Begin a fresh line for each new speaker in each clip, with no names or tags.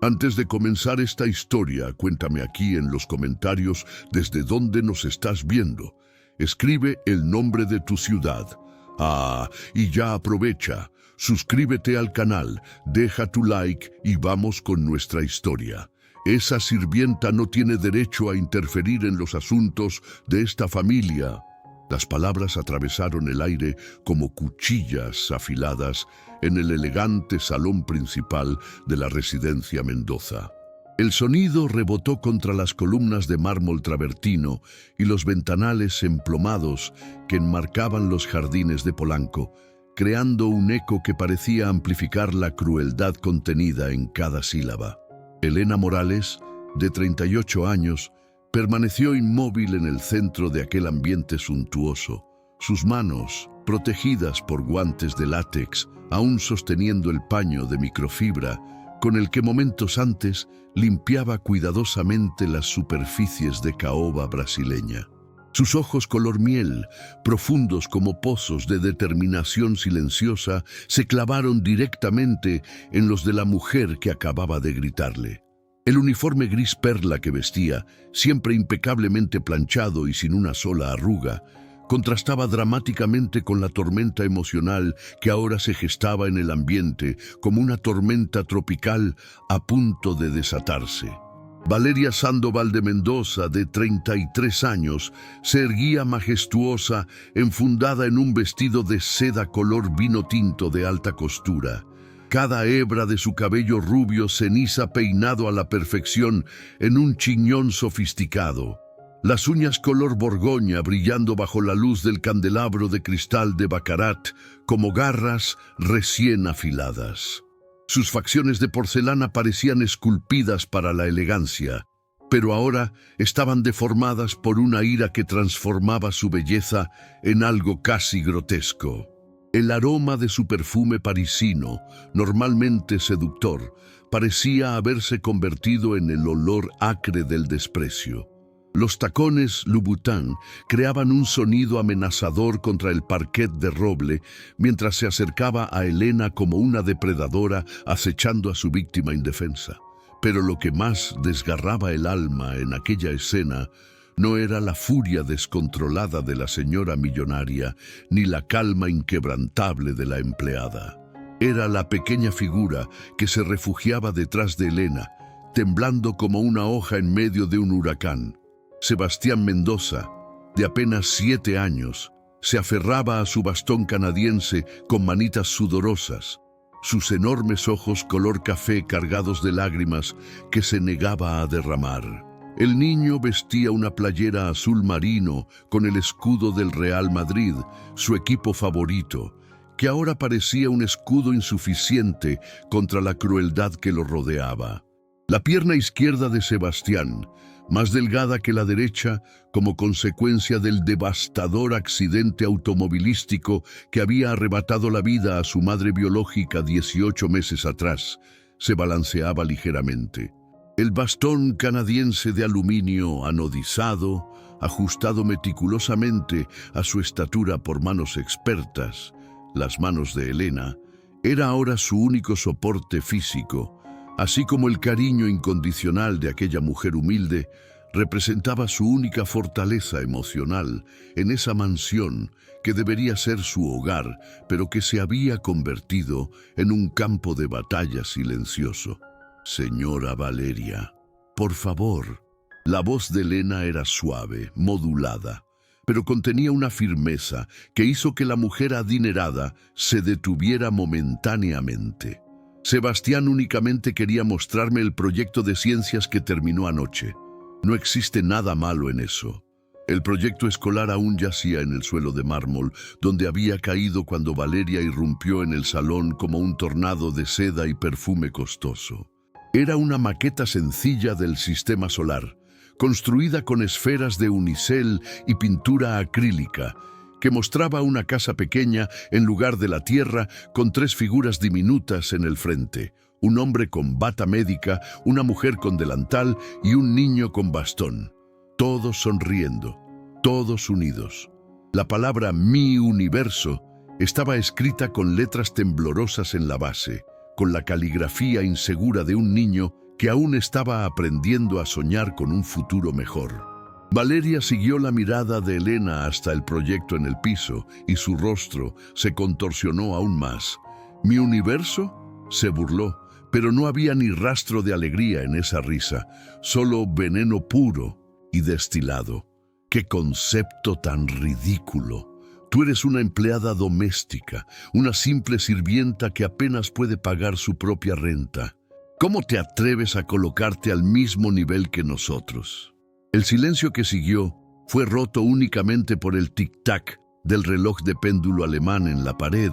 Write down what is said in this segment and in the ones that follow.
Antes de comenzar esta historia, cuéntame aquí en los comentarios desde dónde nos estás viendo. Escribe el nombre de tu ciudad. Y ya aprovecha, suscríbete al canal, deja tu like y vamos con nuestra historia. Esa sirvienta no tiene derecho a interferir en los asuntos de esta familia. Las palabras atravesaron el aire como cuchillas afiladas en el elegante salón principal de la residencia Mendoza. El sonido rebotó contra las columnas de mármol travertino y los ventanales emplomados que enmarcaban los jardines de Polanco, creando un eco que parecía amplificar la crueldad contenida en cada sílaba. Elena Morales, de 38 años, permaneció inmóvil en el centro de aquel ambiente suntuoso, sus manos, protegidas por guantes de látex, aún sosteniendo el paño de microfibra, con el que momentos antes limpiaba cuidadosamente las superficies de caoba brasileña. Sus ojos color miel, profundos como pozos de determinación silenciosa, se clavaron directamente en los de la mujer que acababa de gritarle. El uniforme gris perla que vestía, siempre impecablemente planchado y sin una sola arruga, contrastaba dramáticamente con la tormenta emocional que ahora se gestaba en el ambiente como una tormenta tropical a punto de desatarse. Valeria Sandoval de Mendoza, de 33 años, se erguía majestuosa, enfundada en un vestido de seda color vino tinto de alta costura. Cada hebra de su cabello rubio ceniza peinado a la perfección en un chiñón sofisticado. Las uñas color borgoña brillando bajo la luz del candelabro de cristal de Baccarat como garras recién afiladas. Sus facciones de porcelana parecían esculpidas para la elegancia, pero ahora estaban deformadas por una ira que transformaba su belleza en algo casi grotesco. El aroma de su perfume parisino, normalmente seductor, parecía haberse convertido en el olor acre del desprecio. Los tacones Louboutin creaban un sonido amenazador contra el parquet de roble mientras se acercaba a Elena como una depredadora acechando a su víctima indefensa. Pero lo que más desgarraba el alma en aquella escena no era la furia descontrolada de la señora millonaria ni la calma inquebrantable de la empleada. Era la pequeña figura que se refugiaba detrás de Elena, temblando como una hoja en medio de un huracán. Sebastián Mendoza, de apenas 7 años, se aferraba a su bastón canadiense con manitas sudorosas, sus enormes ojos color café cargados de lágrimas que se negaba a derramar. El niño vestía una playera azul marino con el escudo del Real Madrid, su equipo favorito, que ahora parecía un escudo insuficiente contra la crueldad que lo rodeaba. La pierna izquierda de Sebastián, más delgada que la derecha, como consecuencia del devastador accidente automovilístico que había arrebatado la vida a su madre biológica 18 meses atrás, se balanceaba ligeramente. El bastón canadiense de aluminio anodizado, ajustado meticulosamente a su estatura por manos expertas, las manos de Elena, era ahora su único soporte físico, así como el cariño incondicional de aquella mujer humilde representaba su única fortaleza emocional en esa mansión que debería ser su hogar, pero que se había convertido en un campo de batalla silencioso. Señora Valeria, por favor. La voz de Elena era suave, modulada, pero contenía una firmeza que hizo que la mujer adinerada se detuviera momentáneamente. Sebastián únicamente quería mostrarme el proyecto de ciencias que terminó anoche. No existe nada malo en eso. El proyecto escolar aún yacía en el suelo de mármol, donde había caído cuando Valeria irrumpió en el salón como un tornado de seda y perfume costoso. Era una maqueta sencilla del sistema solar, construida con esferas de unicel y pintura acrílica, que mostraba una casa pequeña en lugar de la tierra con 3 figuras diminutas en el frente, un hombre con bata médica, una mujer con delantal y un niño con bastón. Todos sonriendo, todos unidos. La palabra Mi Universo estaba escrita con letras temblorosas en la base, con la caligrafía insegura de un niño que aún estaba aprendiendo a soñar con un futuro mejor. Valeria siguió la mirada de Elena hasta el proyecto en el piso y su rostro se contorsionó aún más. ¿Mi universo?, se burló, pero no había ni rastro de alegría en esa risa, solo veneno puro y destilado. ¡Qué concepto tan ridículo! Tú eres una empleada doméstica, una simple sirvienta que apenas puede pagar su propia renta. ¿Cómo te atreves a colocarte al mismo nivel que nosotros? El silencio que siguió fue roto únicamente por el tic-tac del reloj de péndulo alemán en la pared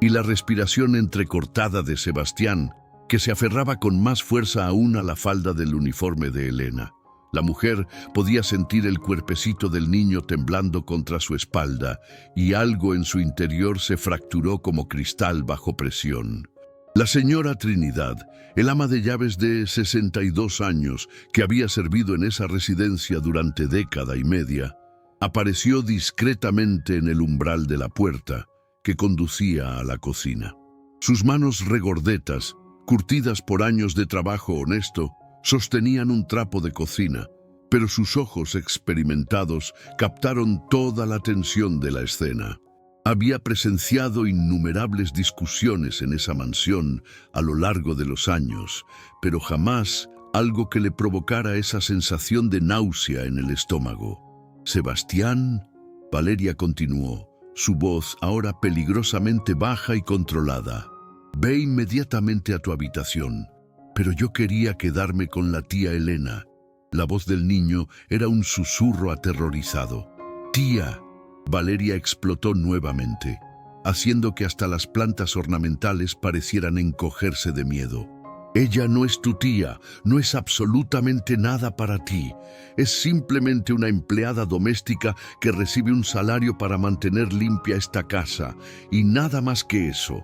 y la respiración entrecortada de Sebastián, que se aferraba con más fuerza aún a la falda del uniforme de Elena. La mujer podía sentir el cuerpecito del niño temblando contra su espalda y algo en su interior se fracturó como cristal bajo presión. La señora Trinidad, el ama de llaves de 62 años que había servido en esa residencia durante década y media, apareció discretamente en el umbral de la puerta que conducía a la cocina. Sus manos regordetas, curtidas por años de trabajo honesto, sostenían un trapo de cocina, pero sus ojos experimentados captaron toda la tensión de la escena. Había presenciado innumerables discusiones en esa mansión a lo largo de los años, pero jamás algo que le provocara esa sensación de náusea en el estómago. «Sebastián», Valeria continuó, su voz ahora peligrosamente baja y controlada. «Ve inmediatamente a tu habitación». Pero yo quería quedarme con la tía Elena. La voz del niño era un susurro aterrorizado. «Tía». Valeria explotó nuevamente, haciendo que hasta las plantas ornamentales parecieran encogerse de miedo. «Ella no es tu tía, no es absolutamente nada para ti. Es simplemente una empleada doméstica que recibe un salario para mantener limpia esta casa, y nada más que eso».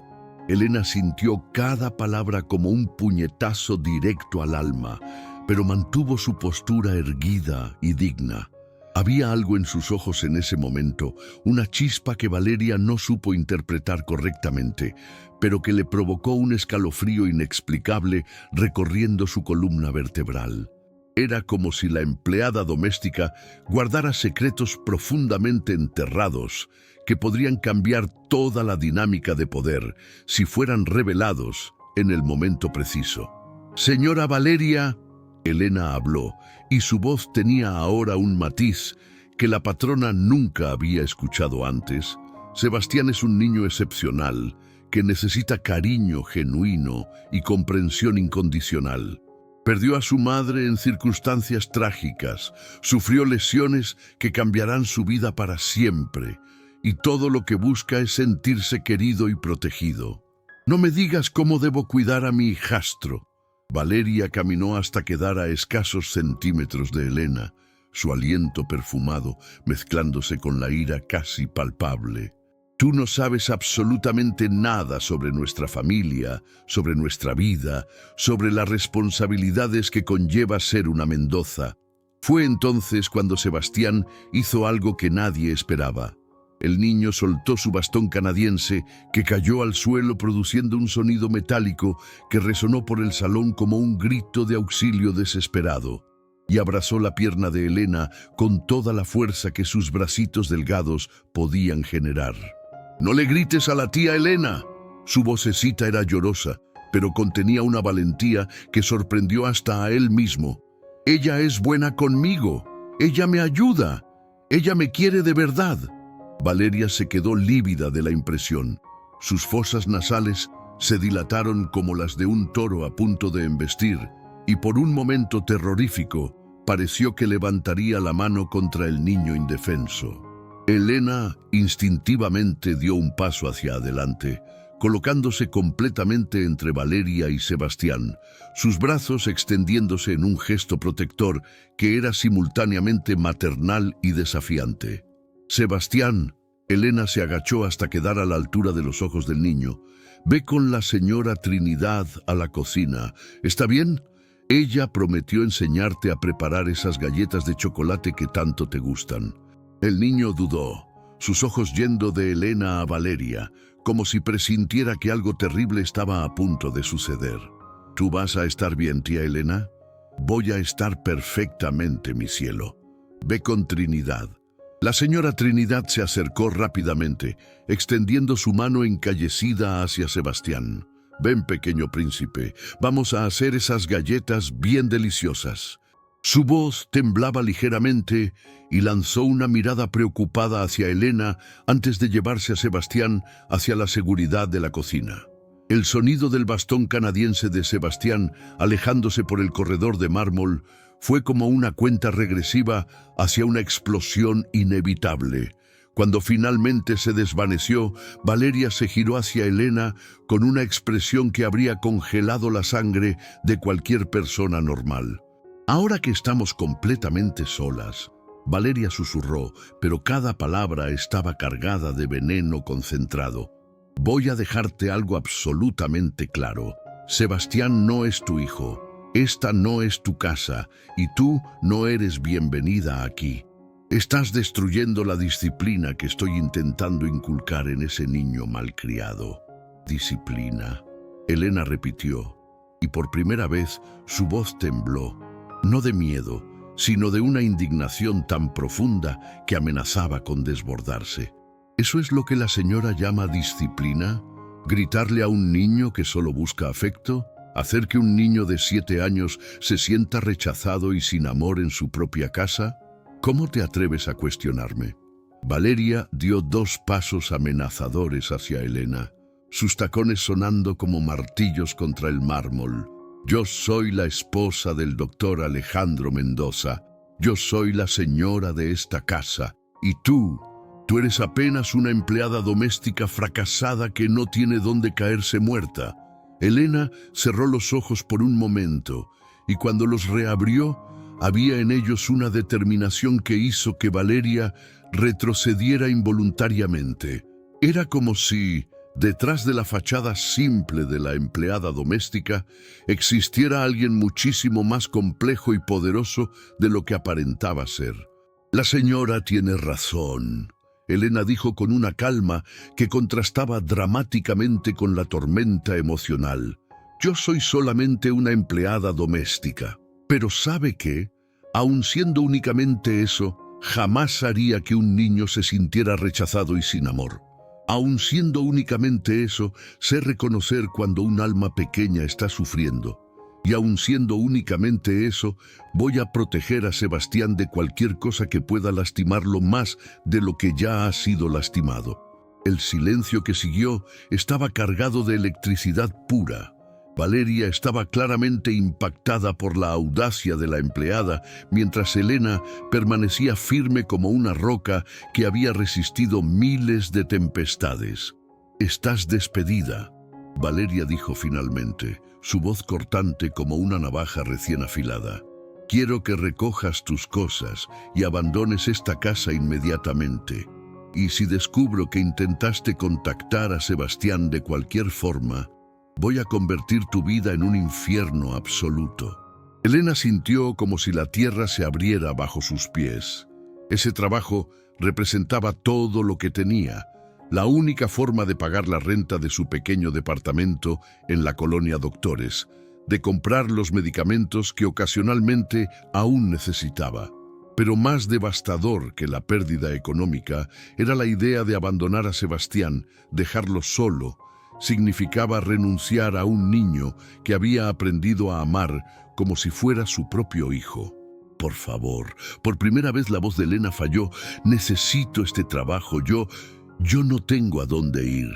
Elena sintió cada palabra como un puñetazo directo al alma, pero mantuvo su postura erguida y digna. Había algo en sus ojos en ese momento, una chispa que Valeria no supo interpretar correctamente, pero que le provocó un escalofrío inexplicable recorriendo su columna vertebral. Era como si la empleada doméstica guardara secretos profundamente enterrados que podrían cambiar toda la dinámica de poder si fueran revelados en el momento preciso. «Señora Valeria», Elena habló, y su voz tenía ahora un matiz que la patrona nunca había escuchado antes. «Sebastián es un niño excepcional que necesita cariño genuino y comprensión incondicional. Perdió a su madre en circunstancias trágicas, sufrió lesiones que cambiarán su vida para siempre, y todo lo que busca es sentirse querido y protegido. No me digas cómo debo cuidar a mi hijastro». Valeria caminó hasta quedar a escasos centímetros de Elena, su aliento perfumado mezclándose con la ira casi palpable. «Tú no sabes absolutamente nada sobre nuestra familia, sobre nuestra vida, sobre las responsabilidades que conlleva ser una Mendoza». Fue entonces cuando Sebastián hizo algo que nadie esperaba. El niño soltó su bastón canadiense, que cayó al suelo produciendo un sonido metálico que resonó por el salón como un grito de auxilio desesperado, y abrazó la pierna de Elena con toda la fuerza que sus bracitos delgados podían generar. «No le grites a la tía Elena». Su vocecita era llorosa, pero contenía una valentía que sorprendió hasta a él mismo. «Ella es buena conmigo, ella me ayuda, ella me quiere de verdad». Valeria se quedó lívida de la impresión. Sus fosas nasales se dilataron como las de un toro a punto de embestir, y por un momento terrorífico pareció que levantaría la mano contra el niño indefenso. Elena instintivamente dio un paso hacia adelante, colocándose completamente entre Valeria y Sebastián, sus brazos extendiéndose en un gesto protector que era simultáneamente maternal y desafiante. «Sebastián», Elena se agachó hasta quedar a la altura de los ojos del niño. «Ve con la señora Trinidad a la cocina. ¿Está bien? Ella prometió enseñarte a preparar esas galletas de chocolate que tanto te gustan». El niño dudó, sus ojos yendo de Elena a Valeria, como si presintiera que algo terrible estaba a punto de suceder. ¿Tú vas a estar bien, tía Elena? Voy a estar perfectamente, mi cielo. Ve con Trinidad. La señora Trinidad se acercó rápidamente, extendiendo su mano encallecida hacia Sebastián. Ven, pequeño príncipe, vamos a hacer esas galletas bien deliciosas. Su voz temblaba ligeramente y lanzó una mirada preocupada hacia Elena antes de llevarse a Sebastián hacia la seguridad de la cocina. El sonido del bastón canadiense de Sebastián alejándose por el corredor de mármol fue como una cuenta regresiva hacia una explosión inevitable. Cuando finalmente se desvaneció, Valeria se giró hacia Elena con una expresión que habría congelado la sangre de cualquier persona normal. Ahora que estamos completamente solas, Valeria susurró, pero cada palabra estaba cargada de veneno concentrado. Voy a dejarte algo absolutamente claro. Sebastián no es tu hijo. Esta no es tu casa y tú no eres bienvenida aquí. Estás destruyendo la disciplina que estoy intentando inculcar en ese niño malcriado. Disciplina. Elena repitió, y por primera vez su voz tembló, no de miedo, sino de una indignación tan profunda que amenazaba con desbordarse. ¿Eso es lo que la señora llama disciplina? ¿Gritarle a un niño que solo busca afecto? ¿Hacer que un niño de 7 años se sienta rechazado y sin amor en su propia casa? ¿Cómo te atreves a cuestionarme? Valeria dio 2 pasos amenazadores hacia Elena, sus tacones sonando como martillos contra el mármol. Yo soy la esposa del doctor Alejandro Mendoza. Yo soy la señora de esta casa. Y tú eres apenas una empleada doméstica fracasada que no tiene dónde caerse muerta. Elena cerró los ojos por un momento, y cuando los reabrió, había en ellos una determinación que hizo que Valeria retrocediera involuntariamente. Era como si, detrás de la fachada simple de la empleada doméstica, existiera alguien muchísimo más complejo y poderoso de lo que aparentaba ser. La señora tiene razón, Elena dijo con una calma que contrastaba dramáticamente con la tormenta emocional. Yo soy solamente una empleada doméstica. Pero ¿sabe qué? Aun siendo únicamente eso, jamás haría que un niño se sintiera rechazado y sin amor. Aun siendo únicamente eso, sé reconocer cuando un alma pequeña está sufriendo. Y aun siendo únicamente eso, voy a proteger a Sebastián de cualquier cosa que pueda lastimarlo más de lo que ya ha sido lastimado. El silencio que siguió estaba cargado de electricidad pura. Valeria estaba claramente impactada por la audacia de la empleada, mientras Elena permanecía firme como una roca que había resistido miles de tempestades. «Estás despedida», Valeria dijo finalmente, su voz cortante como una navaja recién afilada. «Quiero que recojas tus cosas y abandones esta casa inmediatamente. Y si descubro que intentaste contactar a Sebastián de cualquier forma, voy a convertir tu vida en un infierno absoluto». Elena sintió como si la tierra se abriera bajo sus pies. Ese trabajo representaba todo lo que tenía, la única forma de pagar la renta de su pequeño departamento en la colonia Doctores, de comprar los medicamentos que ocasionalmente aún necesitaba. Pero más devastador que la pérdida económica era la idea de abandonar a Sebastián, dejarlo solo. Significaba renunciar a un niño que había aprendido a amar como si fuera su propio hijo. «Por favor», por primera vez la voz de Elena falló, «necesito este trabajo, yo no tengo a dónde ir.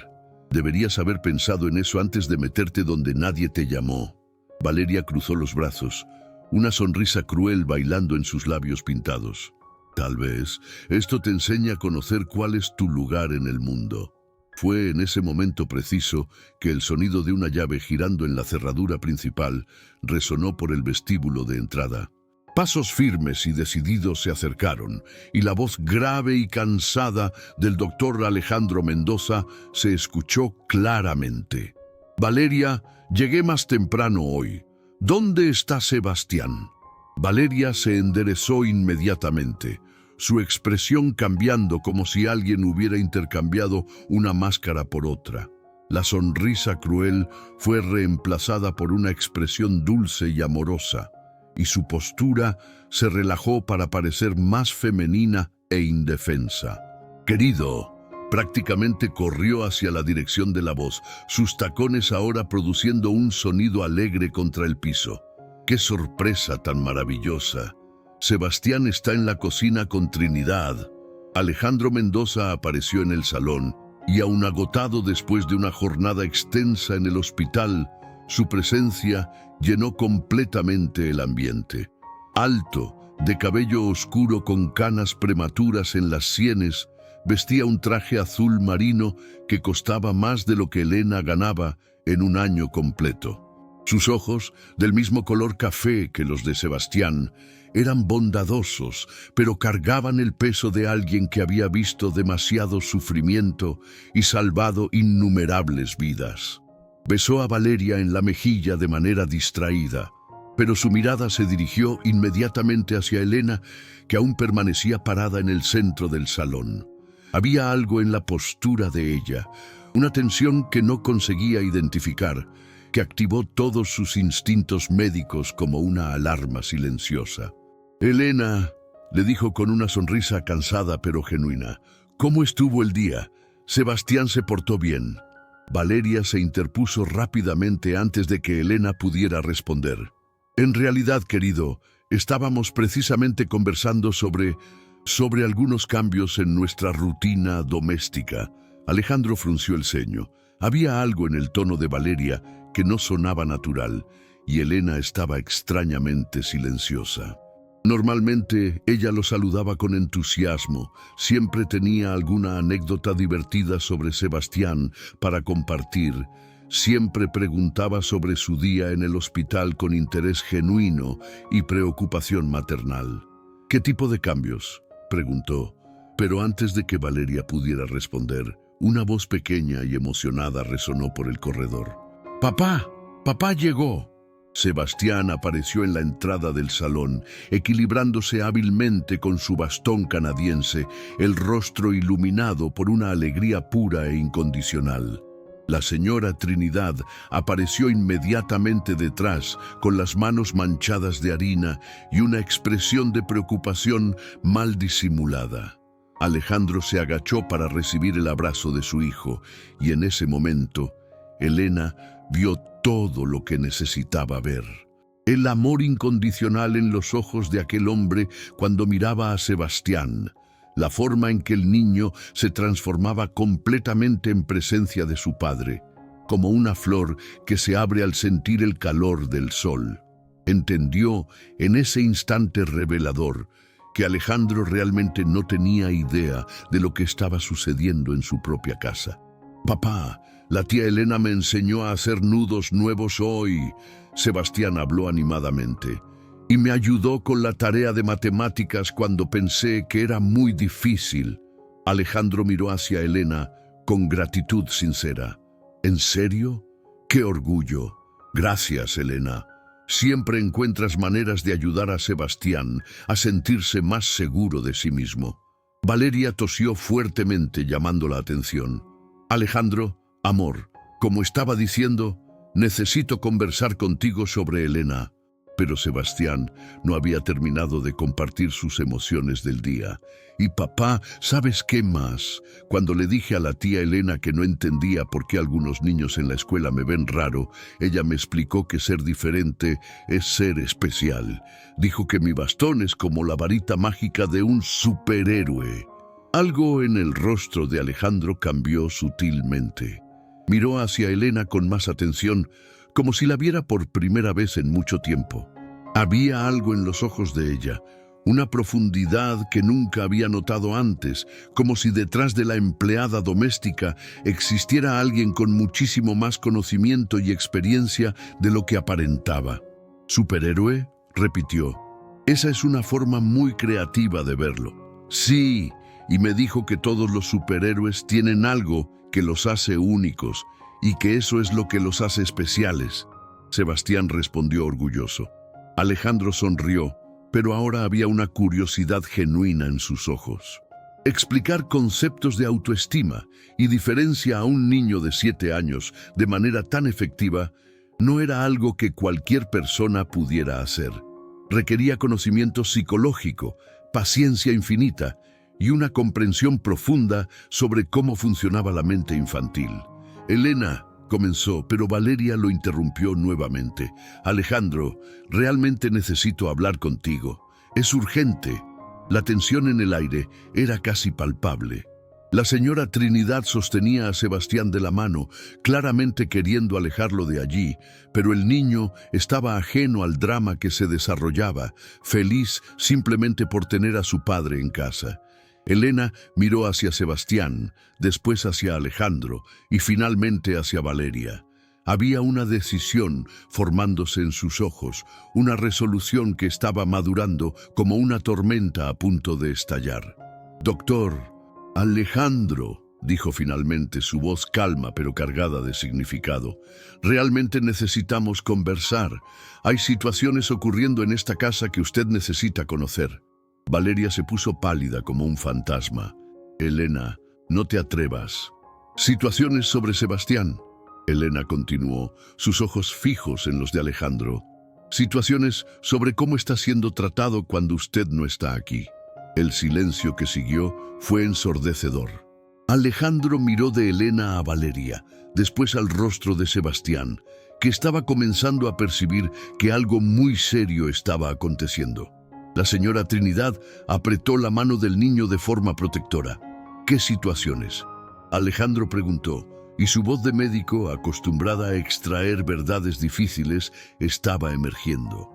Deberías haber pensado en eso antes de meterte donde nadie te llamó». Valeria cruzó los brazos, una sonrisa cruel bailando en sus labios pintados. «Tal vez esto te enseña a conocer cuál es tu lugar en el mundo». Fue en ese momento preciso que el sonido de una llave girando en la cerradura principal resonó por el vestíbulo de entrada. Pasos firmes y decididos se acercaron, y la voz grave y cansada del doctor Alejandro Mendoza se escuchó claramente. «Valeria, llegué más temprano hoy. ¿Dónde está Sebastián?» Valeria se enderezó inmediatamente, su expresión cambiando como si alguien hubiera intercambiado una máscara por otra. La sonrisa cruel fue reemplazada por una expresión dulce y amorosa, y su postura se relajó para parecer más femenina e indefensa. «Querido», prácticamente corrió hacia la dirección de la voz, sus tacones ahora produciendo un sonido alegre contra el piso. ¡Qué sorpresa tan maravillosa! Sebastián está en la cocina con Trinidad. Alejandro Mendoza apareció en el salón, y aún agotado después de una jornada extensa en el hospital, su presencia llenó completamente el ambiente. Alto, de cabello oscuro con canas prematuras en las sienes, vestía un traje azul marino que costaba más de lo que Elena ganaba en un año completo. Sus ojos, del mismo color café que los de Sebastián, eran bondadosos, pero cargaban el peso de alguien que había visto demasiado sufrimiento y salvado innumerables vidas. Besó a Valeria en la mejilla de manera distraída, pero su mirada se dirigió inmediatamente hacia Elena, que aún permanecía parada en el centro del salón. Había algo en la postura de ella, una tensión que no conseguía identificar, que activó todos sus instintos médicos como una alarma silenciosa. «Elena», le dijo con una sonrisa cansada pero genuina, «¿cómo estuvo el día? ¿Sebastián se portó bien?» Valeria se interpuso rápidamente antes de que Elena pudiera responder. «En realidad, querido, estábamos precisamente conversando sobre algunos cambios en nuestra rutina doméstica». Alejandro frunció el ceño. Había algo en el tono de Valeria que no sonaba natural, y Elena estaba extrañamente silenciosa. Normalmente ella lo saludaba con entusiasmo, siempre tenía alguna anécdota divertida sobre Sebastián para compartir, siempre preguntaba sobre su día en el hospital con interés genuino y preocupación maternal. «¿Qué tipo de cambios?», preguntó, pero antes de que Valeria pudiera responder, una voz pequeña y emocionada resonó por el corredor. «¡Papá! ¡Papá llegó!». Sebastián apareció en la entrada del salón, equilibrándose hábilmente con su bastón canadiense, el rostro iluminado por una alegría pura e incondicional. La señora Trinidad apareció inmediatamente detrás, con las manos manchadas de harina y una expresión de preocupación mal disimulada. Alejandro se agachó para recibir el abrazo de su hijo, y en ese momento, Elena vio todo lo que necesitaba ver. El amor incondicional en los ojos de aquel hombre cuando miraba a Sebastián, la forma en que el niño se transformaba completamente en presencia de su padre, como una flor que se abre al sentir el calor del sol. Entendió en ese instante revelador que Alejandro realmente no tenía idea de lo que estaba sucediendo en su propia casa. «Papá, la tía Elena me enseñó a hacer nudos nuevos hoy», Sebastián habló animadamente, «y me ayudó con la tarea de matemáticas cuando pensé que era muy difícil». Alejandro miró hacia Elena con gratitud sincera. «¿En serio? ¡Qué orgullo! Gracias, Elena. Siempre encuentras maneras de ayudar a Sebastián a sentirse más seguro de sí mismo». Valeria tosió fuertemente llamando la atención. «Alejandro, amor, como estaba diciendo, necesito conversar contigo sobre Elena». Pero Sebastián no había terminado de compartir sus emociones del día. «Y papá, ¿sabes qué más? Cuando le dije a la tía Elena que no entendía por qué algunos niños en la escuela me ven raro, ella me explicó que ser diferente es ser especial. Dijo que mi bastón es como la varita mágica de un superhéroe». Algo en el rostro de Alejandro cambió sutilmente. Miró hacia Elena con más atención, como si la viera por primera vez en mucho tiempo. Había algo en los ojos de ella, una profundidad que nunca había notado antes, como si detrás de la empleada doméstica existiera alguien con muchísimo más conocimiento y experiencia de lo que aparentaba. «¿Superhéroe?», repitió. «Esa es una forma muy creativa de verlo». «Sí, y me dijo que todos los superhéroes tienen algo que los hace únicos, y que eso es lo que los hace especiales». Sebastián respondió orgulloso. Alejandro sonrió, pero ahora había una curiosidad genuina en sus ojos. Explicar conceptos de autoestima y diferencia a un niño de 7 años de manera tan efectiva no era algo que cualquier persona pudiera hacer. Requería conocimiento psicológico, paciencia infinita y una comprensión profunda sobre cómo funcionaba la mente infantil. Elena comenzó, pero Valeria lo interrumpió nuevamente. Alejandro, realmente necesito hablar contigo. Es urgente. La tensión en el aire era casi palpable. La señora Trinidad sostenía a Sebastián de la mano, claramente queriendo alejarlo de allí, pero el niño estaba ajeno al drama que se desarrollaba, feliz simplemente por tener a su padre en casa. Elena miró hacia Sebastián, después hacia Alejandro y finalmente hacia Valeria. Había una decisión formándose en sus ojos, una resolución que estaba madurando como una tormenta a punto de estallar. «Doctor, Alejandro», dijo finalmente, su voz calma pero cargada de significado, «realmente necesitamos conversar. Hay situaciones ocurriendo en esta casa que usted necesita conocer». Valeria se puso pálida como un fantasma. «Elena, no te atrevas». «Situaciones sobre Sebastián», Elena continuó, sus ojos fijos en los de Alejandro. «Situaciones sobre cómo está siendo tratado cuando usted no está aquí». El silencio que siguió fue ensordecedor. Alejandro miró de Elena a Valeria, después al rostro de Sebastián, que estaba comenzando a percibir que algo muy serio estaba aconteciendo. La señora Trinidad apretó la mano del niño de forma protectora. «¿Qué situaciones?», Alejandro preguntó, y su voz de médico, acostumbrada a extraer verdades difíciles, estaba emergiendo.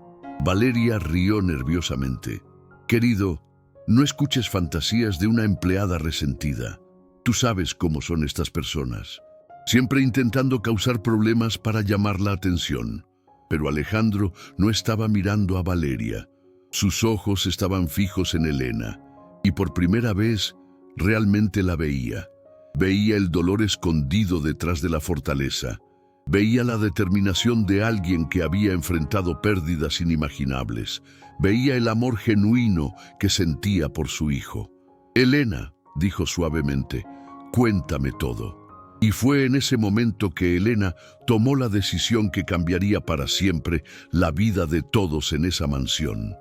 Valeria rió nerviosamente. «Querido, no escuches fantasías de una empleada resentida. Tú sabes cómo son estas personas, siempre intentando causar problemas para llamar la atención». Pero Alejandro no estaba mirando a Valeria. Sus ojos estaban fijos en Elena, y por primera vez realmente la veía. Veía el dolor escondido detrás de la fortaleza. Veía la determinación de alguien que había enfrentado pérdidas inimaginables. Veía el amor genuino que sentía por su hijo. «Elena», dijo suavemente, «cuéntame todo». Y fue en ese momento que Elena tomó la decisión que cambiaría para siempre la vida de todos en esa mansión.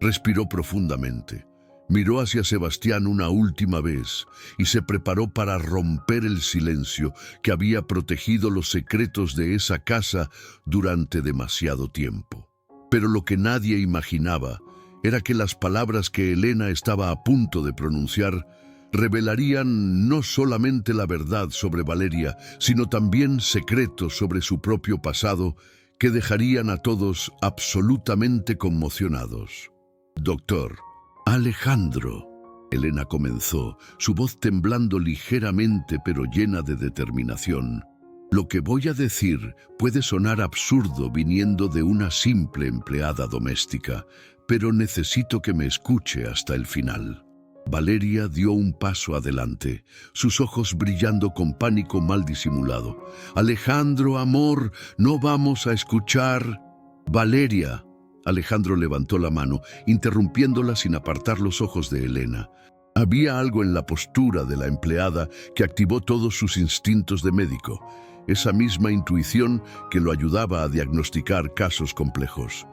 Respiró profundamente. Miró hacia Sebastián una última vez y se preparó para romper el silencio que había protegido los secretos de esa casa durante demasiado tiempo. Pero lo que nadie imaginaba era que las palabras que Elena estaba a punto de pronunciar revelarían no solamente la verdad sobre Valeria, sino también secretos sobre su propio pasado que dejarían a todos absolutamente conmocionados. «Doctor, Alejandro», Elena comenzó, su voz temblando ligeramente pero llena de determinación. «Lo que voy a decir puede sonar absurdo viniendo de una simple empleada doméstica, pero necesito que me escuche hasta el final». Valeria dio un paso adelante, sus ojos brillando con pánico mal disimulado. «Alejandro, amor, no vamos a escuchar». «Valeria». Alejandro levantó la mano, interrumpiéndola sin apartar los ojos de Elena. Había algo en la postura de la empleada que activó todos sus instintos de médico, esa misma intuición que lo ayudaba a diagnosticar casos complejos.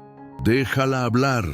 «Déjala hablar».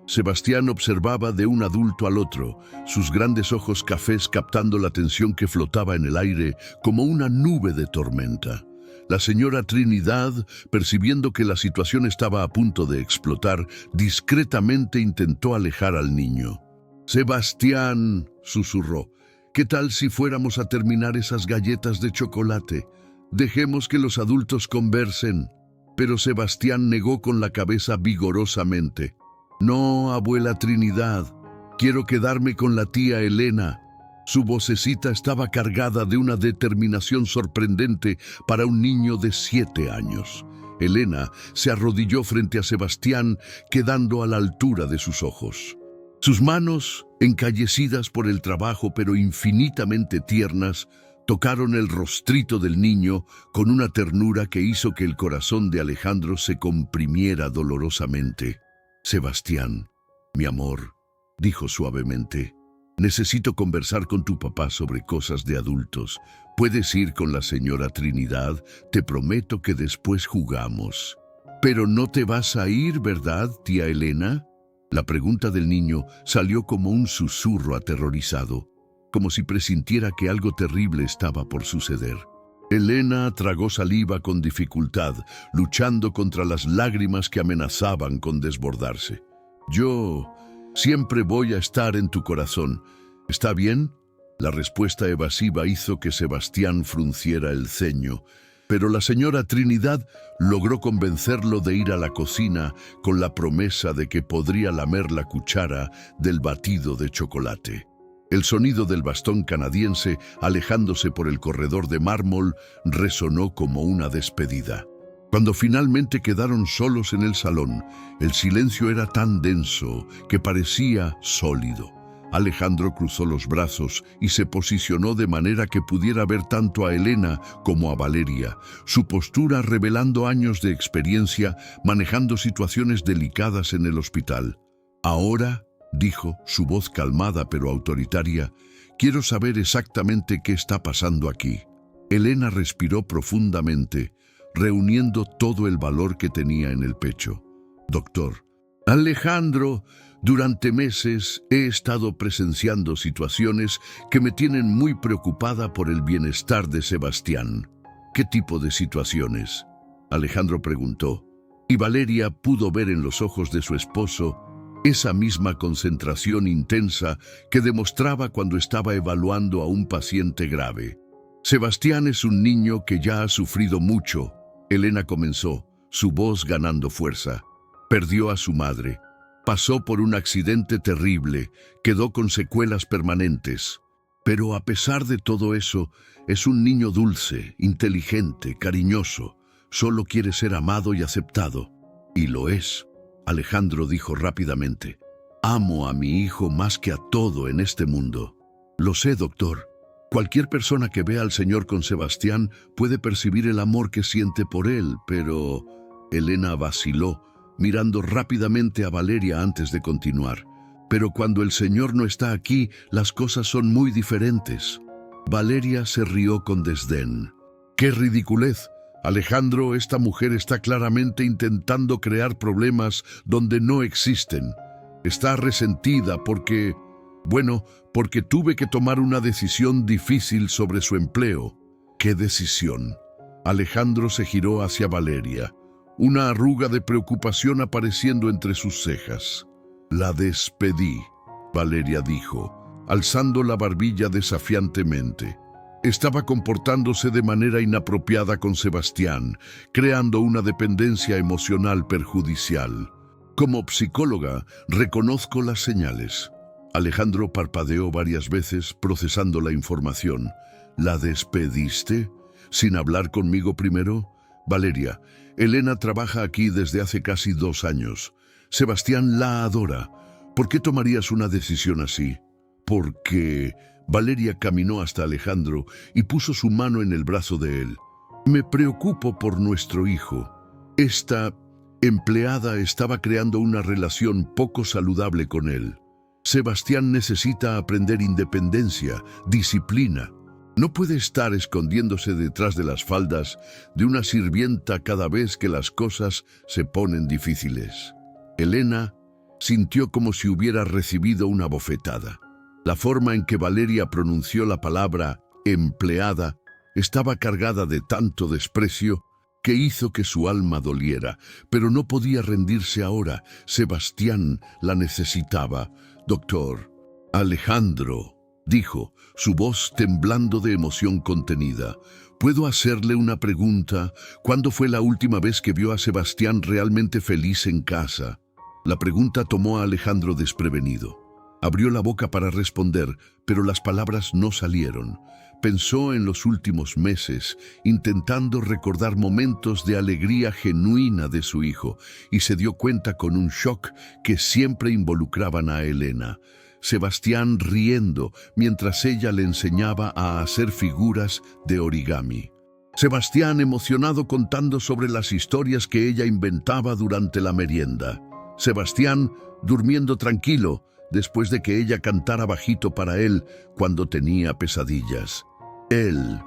Sebastián observaba de un adulto al otro, sus grandes ojos cafés captando la tensión que flotaba en el aire como una nube de tormenta. La señora Trinidad, percibiendo que la situación estaba a punto de explotar, discretamente intentó alejar al niño. «Sebastián», susurró, «¿qué tal si fuéramos a terminar esas galletas de chocolate? Dejemos que los adultos conversen». Pero Sebastián negó con la cabeza vigorosamente. «No, abuela Trinidad, quiero quedarme con la tía Elena». Su vocecita estaba cargada de una determinación sorprendente para un niño de 7 años. Elena se arrodilló frente a Sebastián, quedando a la altura de sus ojos. Sus manos, encallecidas por el trabajo pero infinitamente tiernas, tocaron el rostrito del niño con una ternura que hizo que el corazón de Alejandro se comprimiera dolorosamente. «Sebastián, mi amor», dijo suavemente, Necesito conversar con tu papá sobre cosas de adultos. Puedes ir con la señora Trinidad, te prometo que después jugamos. Pero no te vas a ir, ¿verdad, tía Elena? La pregunta del niño salió como un susurro aterrorizado, como si presintiera que algo terrible estaba por suceder. Elena tragó saliva con dificultad, luchando contra las lágrimas que amenazaban con desbordarse. Yo siempre voy a estar en tu corazón. ¿Está bien? La respuesta evasiva hizo que Sebastián frunciera el ceño, pero la señora Trinidad logró convencerlo de ir a la cocina con la promesa de que podría lamer la cuchara del batido de chocolate. El sonido del bastón canadiense, alejándose por el corredor de mármol, resonó como una despedida. Cuando finalmente quedaron solos en el salón, el silencio era tan denso que parecía sólido. Alejandro cruzó los brazos y se posicionó de manera que pudiera ver tanto a Elena como a Valeria, su postura revelando años de experiencia manejando situaciones delicadas en el hospital. Ahora, dijo, su voz calmada pero autoritaria, quiero saber exactamente qué está pasando aquí. Elena respiró profundamente, reuniendo todo el valor que tenía en el pecho. Doctor, Alejandro, durante meses he estado presenciando situaciones que me tienen muy preocupada por el bienestar de Sebastián. ¿Qué tipo de situaciones? Alejandro preguntó, y Valeria pudo ver en los ojos de su esposo esa misma concentración intensa que demostraba cuando estaba evaluando a un paciente grave. Sebastián es un niño que ya ha sufrido mucho, Elena comenzó, su voz ganando fuerza. Perdió a su madre. Pasó por un accidente terrible, quedó con secuelas permanentes. Pero a pesar de todo eso, es un niño dulce, inteligente, cariñoso. Solo quiere ser amado y aceptado. Y lo es. Alejandro dijo rápidamente, amo a mi hijo más que a todo en este mundo. Lo sé, doctor. Cualquier persona que vea al Señor con Sebastián puede percibir el amor que siente por él, pero... Elena vaciló, mirando rápidamente a Valeria antes de continuar. Pero cuando el Señor no está aquí, las cosas son muy diferentes. Valeria se rió con desdén. ¡Qué ridiculez! Alejandro, esta mujer está claramente intentando crear problemas donde no existen. Está resentida porque tuve que tomar una decisión difícil sobre su empleo. ¿Qué decisión? Alejandro se giró hacia Valeria, una arruga de preocupación apareciendo entre sus cejas. La despedí, Valeria dijo, alzando la barbilla desafiantemente. Estaba comportándose de manera inapropiada con Sebastián, creando una dependencia emocional perjudicial. Como psicóloga, reconozco las señales. Alejandro parpadeó varias veces, procesando la información. ¿La despediste? ¿Sin hablar conmigo primero? Valeria, Elena trabaja aquí desde hace casi 2 años. Sebastián la adora. ¿Por qué tomarías una decisión así? Porque... Valeria caminó hasta Alejandro y puso su mano en el brazo de él. Me preocupo por nuestro hijo. Esta empleada estaba creando una relación poco saludable con él. Sebastián necesita aprender independencia, disciplina. No puede estar escondiéndose detrás de las faldas de una sirvienta cada vez que las cosas se ponen difíciles. Elena sintió como si hubiera recibido una bofetada. La forma en que Valeria pronunció la palabra empleada estaba cargada de tanto desprecio que hizo que su alma doliera, pero no podía rendirse ahora. Sebastián la necesitaba. Doctor, Alejandro, dijo, su voz temblando de emoción contenida. ¿Puedo hacerle una pregunta? ¿Cuándo fue la última vez que vio a Sebastián realmente feliz en casa? La pregunta tomó a Alejandro desprevenido. Abrió la boca para responder, pero las palabras no salieron. Pensó en los últimos meses, intentando recordar momentos de alegría genuina de su hijo, y se dio cuenta con un shock que siempre involucraban a Elena. Sebastián riendo mientras ella le enseñaba a hacer figuras de origami. Sebastián emocionado contando sobre las historias que ella inventaba durante la merienda. Sebastián durmiendo tranquilo, después de que ella cantara bajito para él cuando tenía pesadillas. Él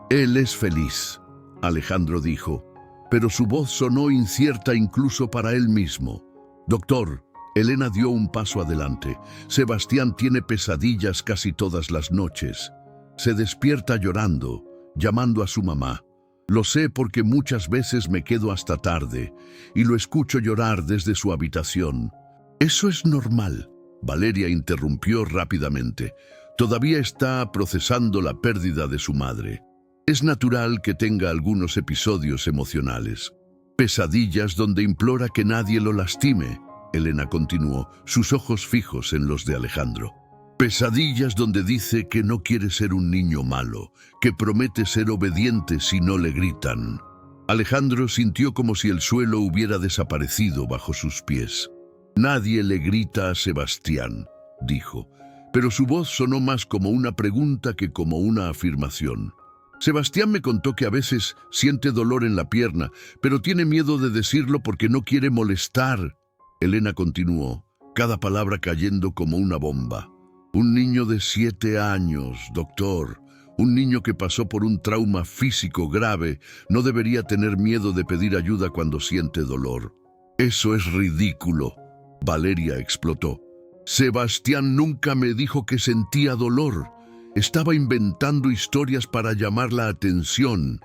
es feliz, Alejandro dijo, pero su voz sonó incierta incluso para él mismo. Doctor, Elena dio un paso adelante. Sebastián tiene pesadillas casi todas las noches. Se despierta llorando, llamando a su mamá. Lo sé porque muchas veces me quedo hasta tarde y lo escucho llorar desde su habitación. Eso es normal. Valeria interrumpió rápidamente. Todavía está procesando la pérdida de su madre. Es natural que tenga algunos episodios emocionales. Pesadillas donde implora que nadie lo lastime, Elena continuó, sus ojos fijos en los de Alejandro. Pesadillas donde dice que no quiere ser un niño malo, que promete ser obediente si no le gritan. Alejandro sintió como si el suelo hubiera desaparecido bajo sus pies. Nadie le grita a Sebastián, dijo, pero su voz sonó más como una pregunta que como una afirmación. Sebastián me contó que a veces siente dolor en la pierna, pero tiene miedo de decirlo porque no quiere molestar. Elena continuó, cada palabra cayendo como una bomba. Un niño de 7 años, doctor, un niño que pasó por un trauma físico grave, no debería tener miedo de pedir ayuda cuando siente dolor. Eso es ridículo. Valeria explotó. Sebastián nunca me dijo que sentía dolor. Estaba inventando historias para llamar la atención.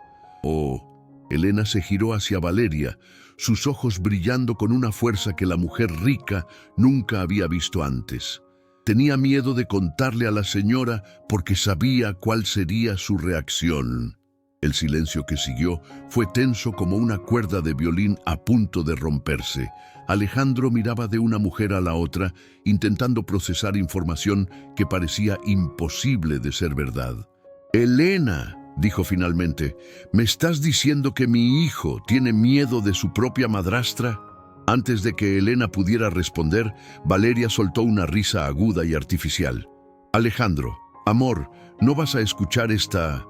Elena se giró hacia Valeria, sus ojos brillando con una fuerza que la mujer rica nunca había visto antes. Tenía miedo de contarle a la señora porque sabía cuál sería su reacción. El silencio que siguió fue tenso como una cuerda de violín a punto de romperse. Alejandro miraba de una mujer a la otra, intentando procesar información que parecía imposible de ser verdad. «Elena», dijo finalmente, «¿me estás diciendo que mi hijo tiene miedo de su propia madrastra?» Antes de que Elena pudiera responder, Valeria soltó una risa aguda y artificial. «Alejandro, amor, no vas a escuchar esta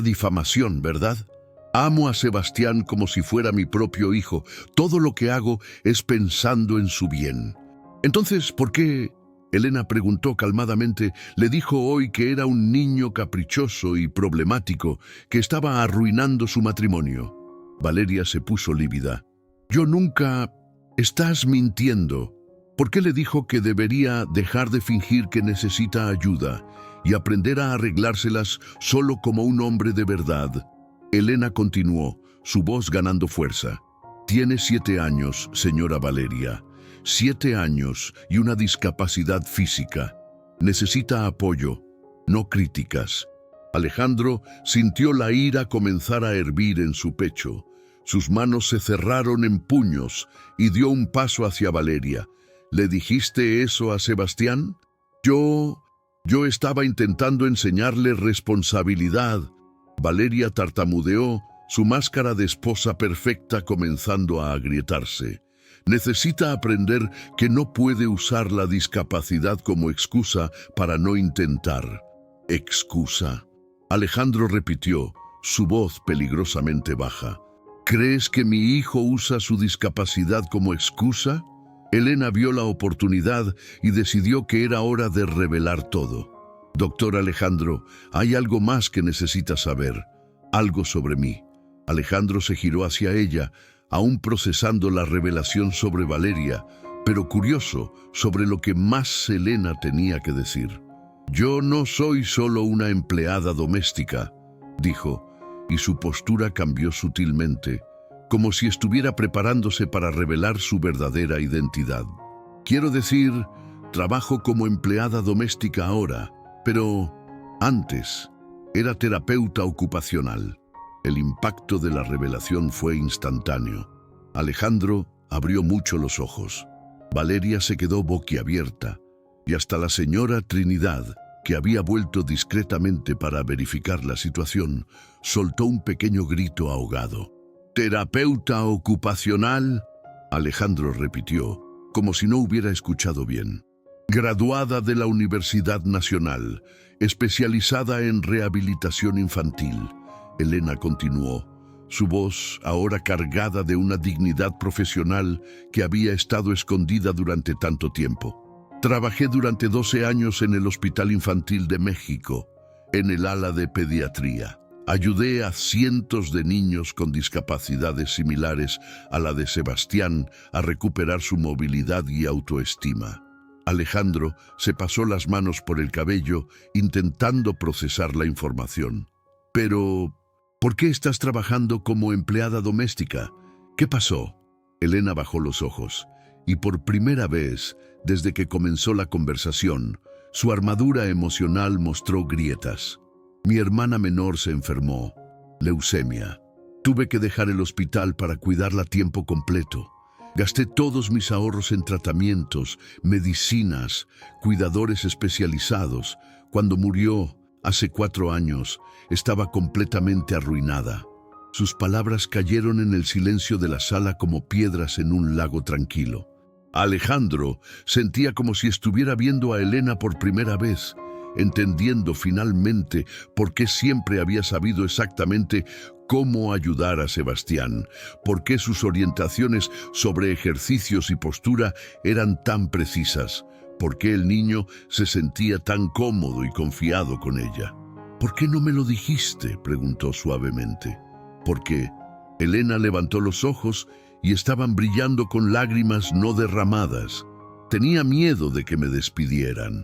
difamación, ¿verdad? Amo a Sebastián como si fuera mi propio hijo. Todo lo que hago es pensando en su bien». «Entonces, ¿por qué?» Elena preguntó calmadamente. «Le dijo hoy que era un niño caprichoso y problemático, que estaba arruinando su matrimonio». Valeria se puso lívida. «Yo nunca... Estás mintiendo. ¿Por qué le dijo que debería dejar de fingir que necesita ayuda y aprender a arreglárselas solo como un hombre de verdad?» Elena continuó, su voz ganando fuerza. «Tiene 7 años, señora Valeria. 7 años y una discapacidad física. Necesita apoyo, no críticas». Alejandro sintió la ira comenzar a hervir en su pecho. Sus manos se cerraron en puños y dio un paso hacia Valeria. «¿Le dijiste eso a Sebastián?» Yo estaba intentando enseñarle responsabilidad». Valeria tartamudeó, su máscara de esposa perfecta comenzando a agrietarse. «Necesita aprender que no puede usar la discapacidad como excusa para no intentar». «¿Excusa?», Alejandro repitió, su voz peligrosamente baja. «¿Crees que mi hijo usa su discapacidad como excusa?» Elena vio la oportunidad y decidió que era hora de revelar todo. «Doctor Alejandro, hay algo más que necesita saber, algo sobre mí». Alejandro se giró hacia ella, aún procesando la revelación sobre Valeria, pero curioso sobre lo que más Elena tenía que decir. «Yo no soy solo una empleada doméstica», dijo, y su postura cambió sutilmente, como si estuviera preparándose para revelar su verdadera identidad. «Quiero decir, trabajo como empleada doméstica ahora, pero antes era terapeuta ocupacional». El impacto de la revelación fue instantáneo. Alejandro abrió mucho los ojos. Valeria se quedó boquiabierta, y hasta la señora Trinidad, que había vuelto discretamente para verificar la situación, soltó un pequeño grito ahogado. «¿Terapeuta ocupacional?», Alejandro repitió, como si no hubiera escuchado bien. «Graduada de la Universidad Nacional, especializada en rehabilitación infantil», Elena continuó, su voz ahora cargada de una dignidad profesional que había estado escondida durante tanto tiempo. Trabajé durante 12 años en el Hospital Infantil de México, en el ala de pediatría. Ayudé a cientos de niños con discapacidades similares a la de Sebastián a recuperar su movilidad y autoestima. Alejandro se pasó las manos por el cabello intentando procesar la información. Pero, ¿por qué estás trabajando como empleada doméstica? ¿Qué pasó? Elena bajó los ojos y por primera vez, desde que comenzó la conversación, su armadura emocional mostró grietas. Mi hermana menor se enfermó, leucemia. Tuve que dejar el hospital para cuidarla a tiempo completo. Gasté todos mis ahorros en tratamientos, medicinas, cuidadores especializados. Cuando murió, hace 4 años, estaba completamente arruinada. Sus palabras cayeron en el silencio de la sala como piedras en un lago tranquilo. Alejandro sentía como si estuviera viendo a Elena por primera vez, entendiendo finalmente por qué siempre había sabido exactamente cómo ayudar a Sebastián, por qué sus orientaciones sobre ejercicios y postura eran tan precisas, por qué el niño se sentía tan cómodo y confiado con ella. ¿Por qué no me lo dijiste?, preguntó suavemente. Porque Elena levantó los ojos y estaban brillando con lágrimas no derramadas. Tenía miedo de que me despidieran,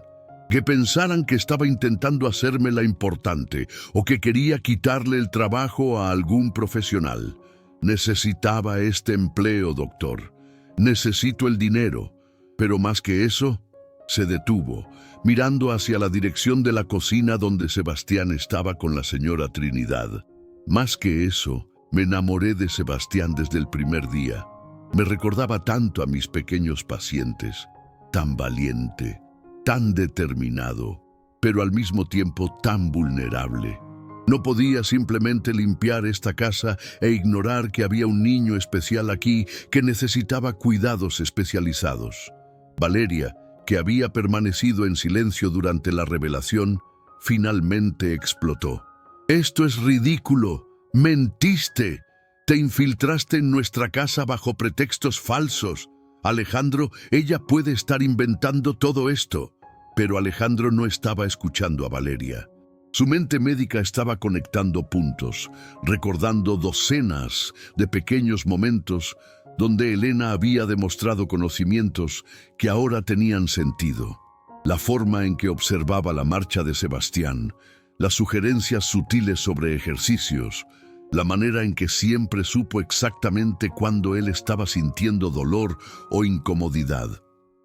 que pensaran que estaba intentando hacerme la importante o que quería quitarle el trabajo a algún profesional. Necesitaba este empleo, doctor. Necesito el dinero. Pero más que eso, se detuvo, mirando hacia la dirección de la cocina donde Sebastián estaba con la señora Trinidad. Más que eso, me enamoré de Sebastián desde el primer día. Me recordaba tanto a mis pequeños pacientes, tan valiente, tan determinado, pero al mismo tiempo tan vulnerable. No podía simplemente limpiar esta casa e ignorar que había un niño especial aquí que necesitaba cuidados especializados. Valeria, que había permanecido en silencio durante la revelación, finalmente explotó. «¡Esto es ridículo! ¡Mentiste! Te infiltraste en nuestra casa bajo pretextos falsos. Alejandro, ella puede estar inventando todo esto». Pero Alejandro no estaba escuchando a Valeria. Su mente médica estaba conectando puntos, recordando docenas de pequeños momentos donde Elena había demostrado conocimientos que ahora tenían sentido. La forma en que observaba la marcha de Sebastián, las sugerencias sutiles sobre ejercicios, la manera en que siempre supo exactamente cuándo él estaba sintiendo dolor o incomodidad.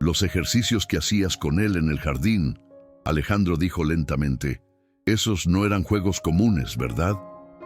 Los ejercicios que hacías con él en el jardín, Alejandro dijo lentamente. Esos no eran juegos comunes, ¿verdad?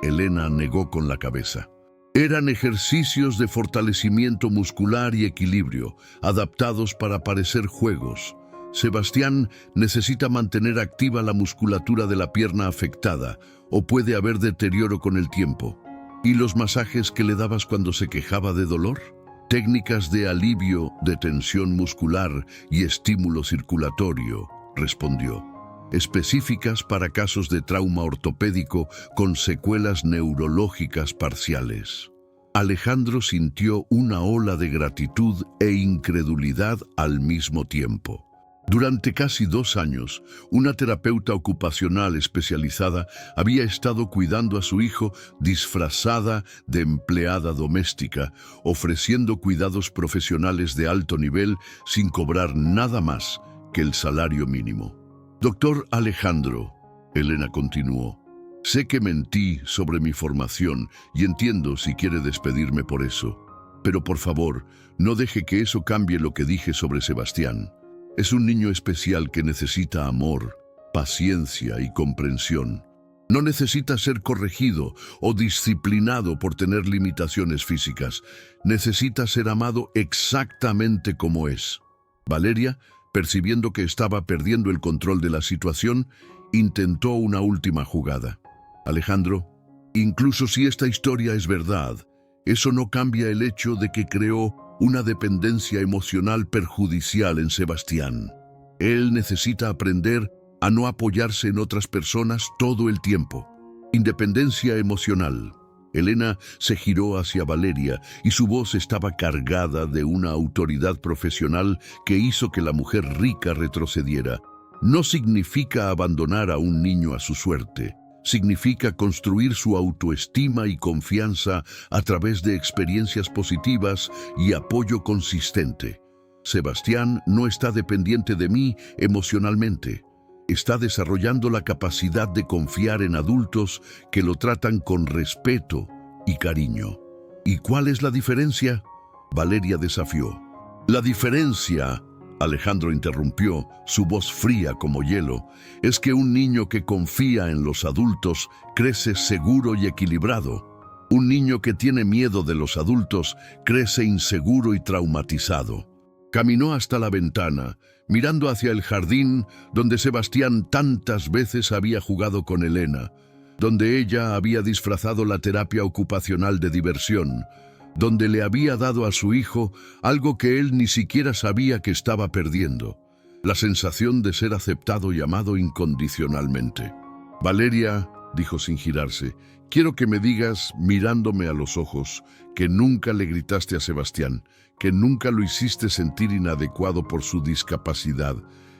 Elena negó con la cabeza. Eran ejercicios de fortalecimiento muscular y equilibrio, adaptados para parecer juegos. Sebastián necesita mantener activa la musculatura de la pierna afectada, o puede haber deterioro con el tiempo. ¿Y los masajes que le dabas cuando se quejaba de dolor? Técnicas de alivio de tensión muscular y estímulo circulatorio, respondió. Específicas para casos de trauma ortopédico con secuelas neurológicas parciales. Alejandro sintió una ola de gratitud e incredulidad al mismo tiempo. Durante casi 2 años, una terapeuta ocupacional especializada había estado cuidando a su hijo disfrazada de empleada doméstica, ofreciendo cuidados profesionales de alto nivel sin cobrar nada más que el salario mínimo. Doctor Alejandro, Elena continuó, sé que mentí sobre mi formación y entiendo si quiere despedirme por eso, pero por favor, no deje que eso cambie lo que dije sobre Sebastián. Es un niño especial que necesita amor, paciencia y comprensión. No necesita ser corregido o disciplinado por tener limitaciones físicas. Necesita ser amado exactamente como es. Valeria, percibiendo que estaba perdiendo el control de la situación, intentó una última jugada. Alejandro, incluso si esta historia es verdad, eso no cambia el hecho de que creó una dependencia emocional perjudicial en Sebastián. Él necesita aprender a no apoyarse en otras personas todo el tiempo. Independencia emocional. Elena se giró hacia Valeria y su voz estaba cargada de una autoridad profesional que hizo que la mujer rica retrocediera. No significa abandonar a un niño a su suerte. Significa construir su autoestima y confianza a través de experiencias positivas y apoyo consistente. Sebastián no está dependiente de mí emocionalmente. Está desarrollando la capacidad de confiar en adultos que lo tratan con respeto y cariño. ¿Y cuál es la diferencia? Valeria desafió. La diferencia, Alejandro interrumpió, su voz fría como hielo, es que un niño que confía en los adultos crece seguro y equilibrado. Un niño que tiene miedo de los adultos crece inseguro y traumatizado. Caminó hasta la ventana, mirando hacia el jardín donde Sebastián tantas veces había jugado con Elena, donde ella había disfrazado la terapia ocupacional de diversión, donde le había dado a su hijo algo que él ni siquiera sabía que estaba perdiendo, la sensación de ser aceptado y amado incondicionalmente. Valeria, dijo sin girarse, quiero que me digas, mirándome a los ojos, que nunca le gritaste a Sebastián, que nunca lo hiciste sentir inadecuado por su discapacidad,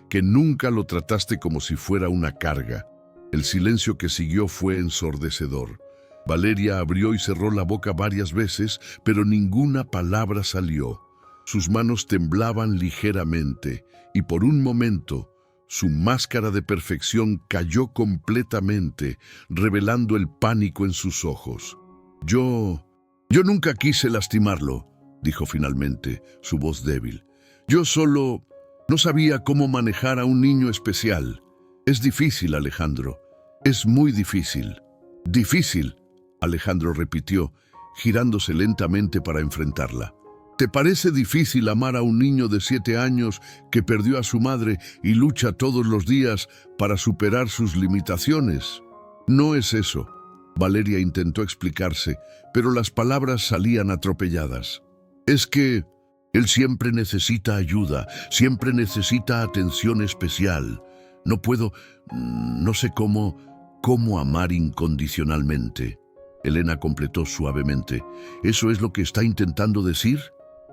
que nunca lo trataste como si fuera una carga. El silencio que siguió fue ensordecedor. Valeria abrió y cerró la boca varias veces, pero ninguna palabra salió. Sus manos temblaban ligeramente, y por un momento, su máscara de perfección cayó completamente, revelando el pánico en sus ojos. Yo nunca quise lastimarlo, dijo finalmente, su voz débil. Yo solo no sabía cómo manejar a un niño especial. Es difícil, Alejandro. Es muy difícil. Difícil, Alejandro repitió, girándose lentamente para enfrentarla. ¿Te parece difícil amar a un niño de 7 años que perdió a su madre y lucha todos los días para superar sus limitaciones? No es eso. Valeria intentó explicarse, pero las palabras salían atropelladas. Es que él siempre necesita ayuda, siempre necesita atención especial. No sé cómo amar incondicionalmente. Elena completó suavemente. ¿Eso es lo que está intentando decir?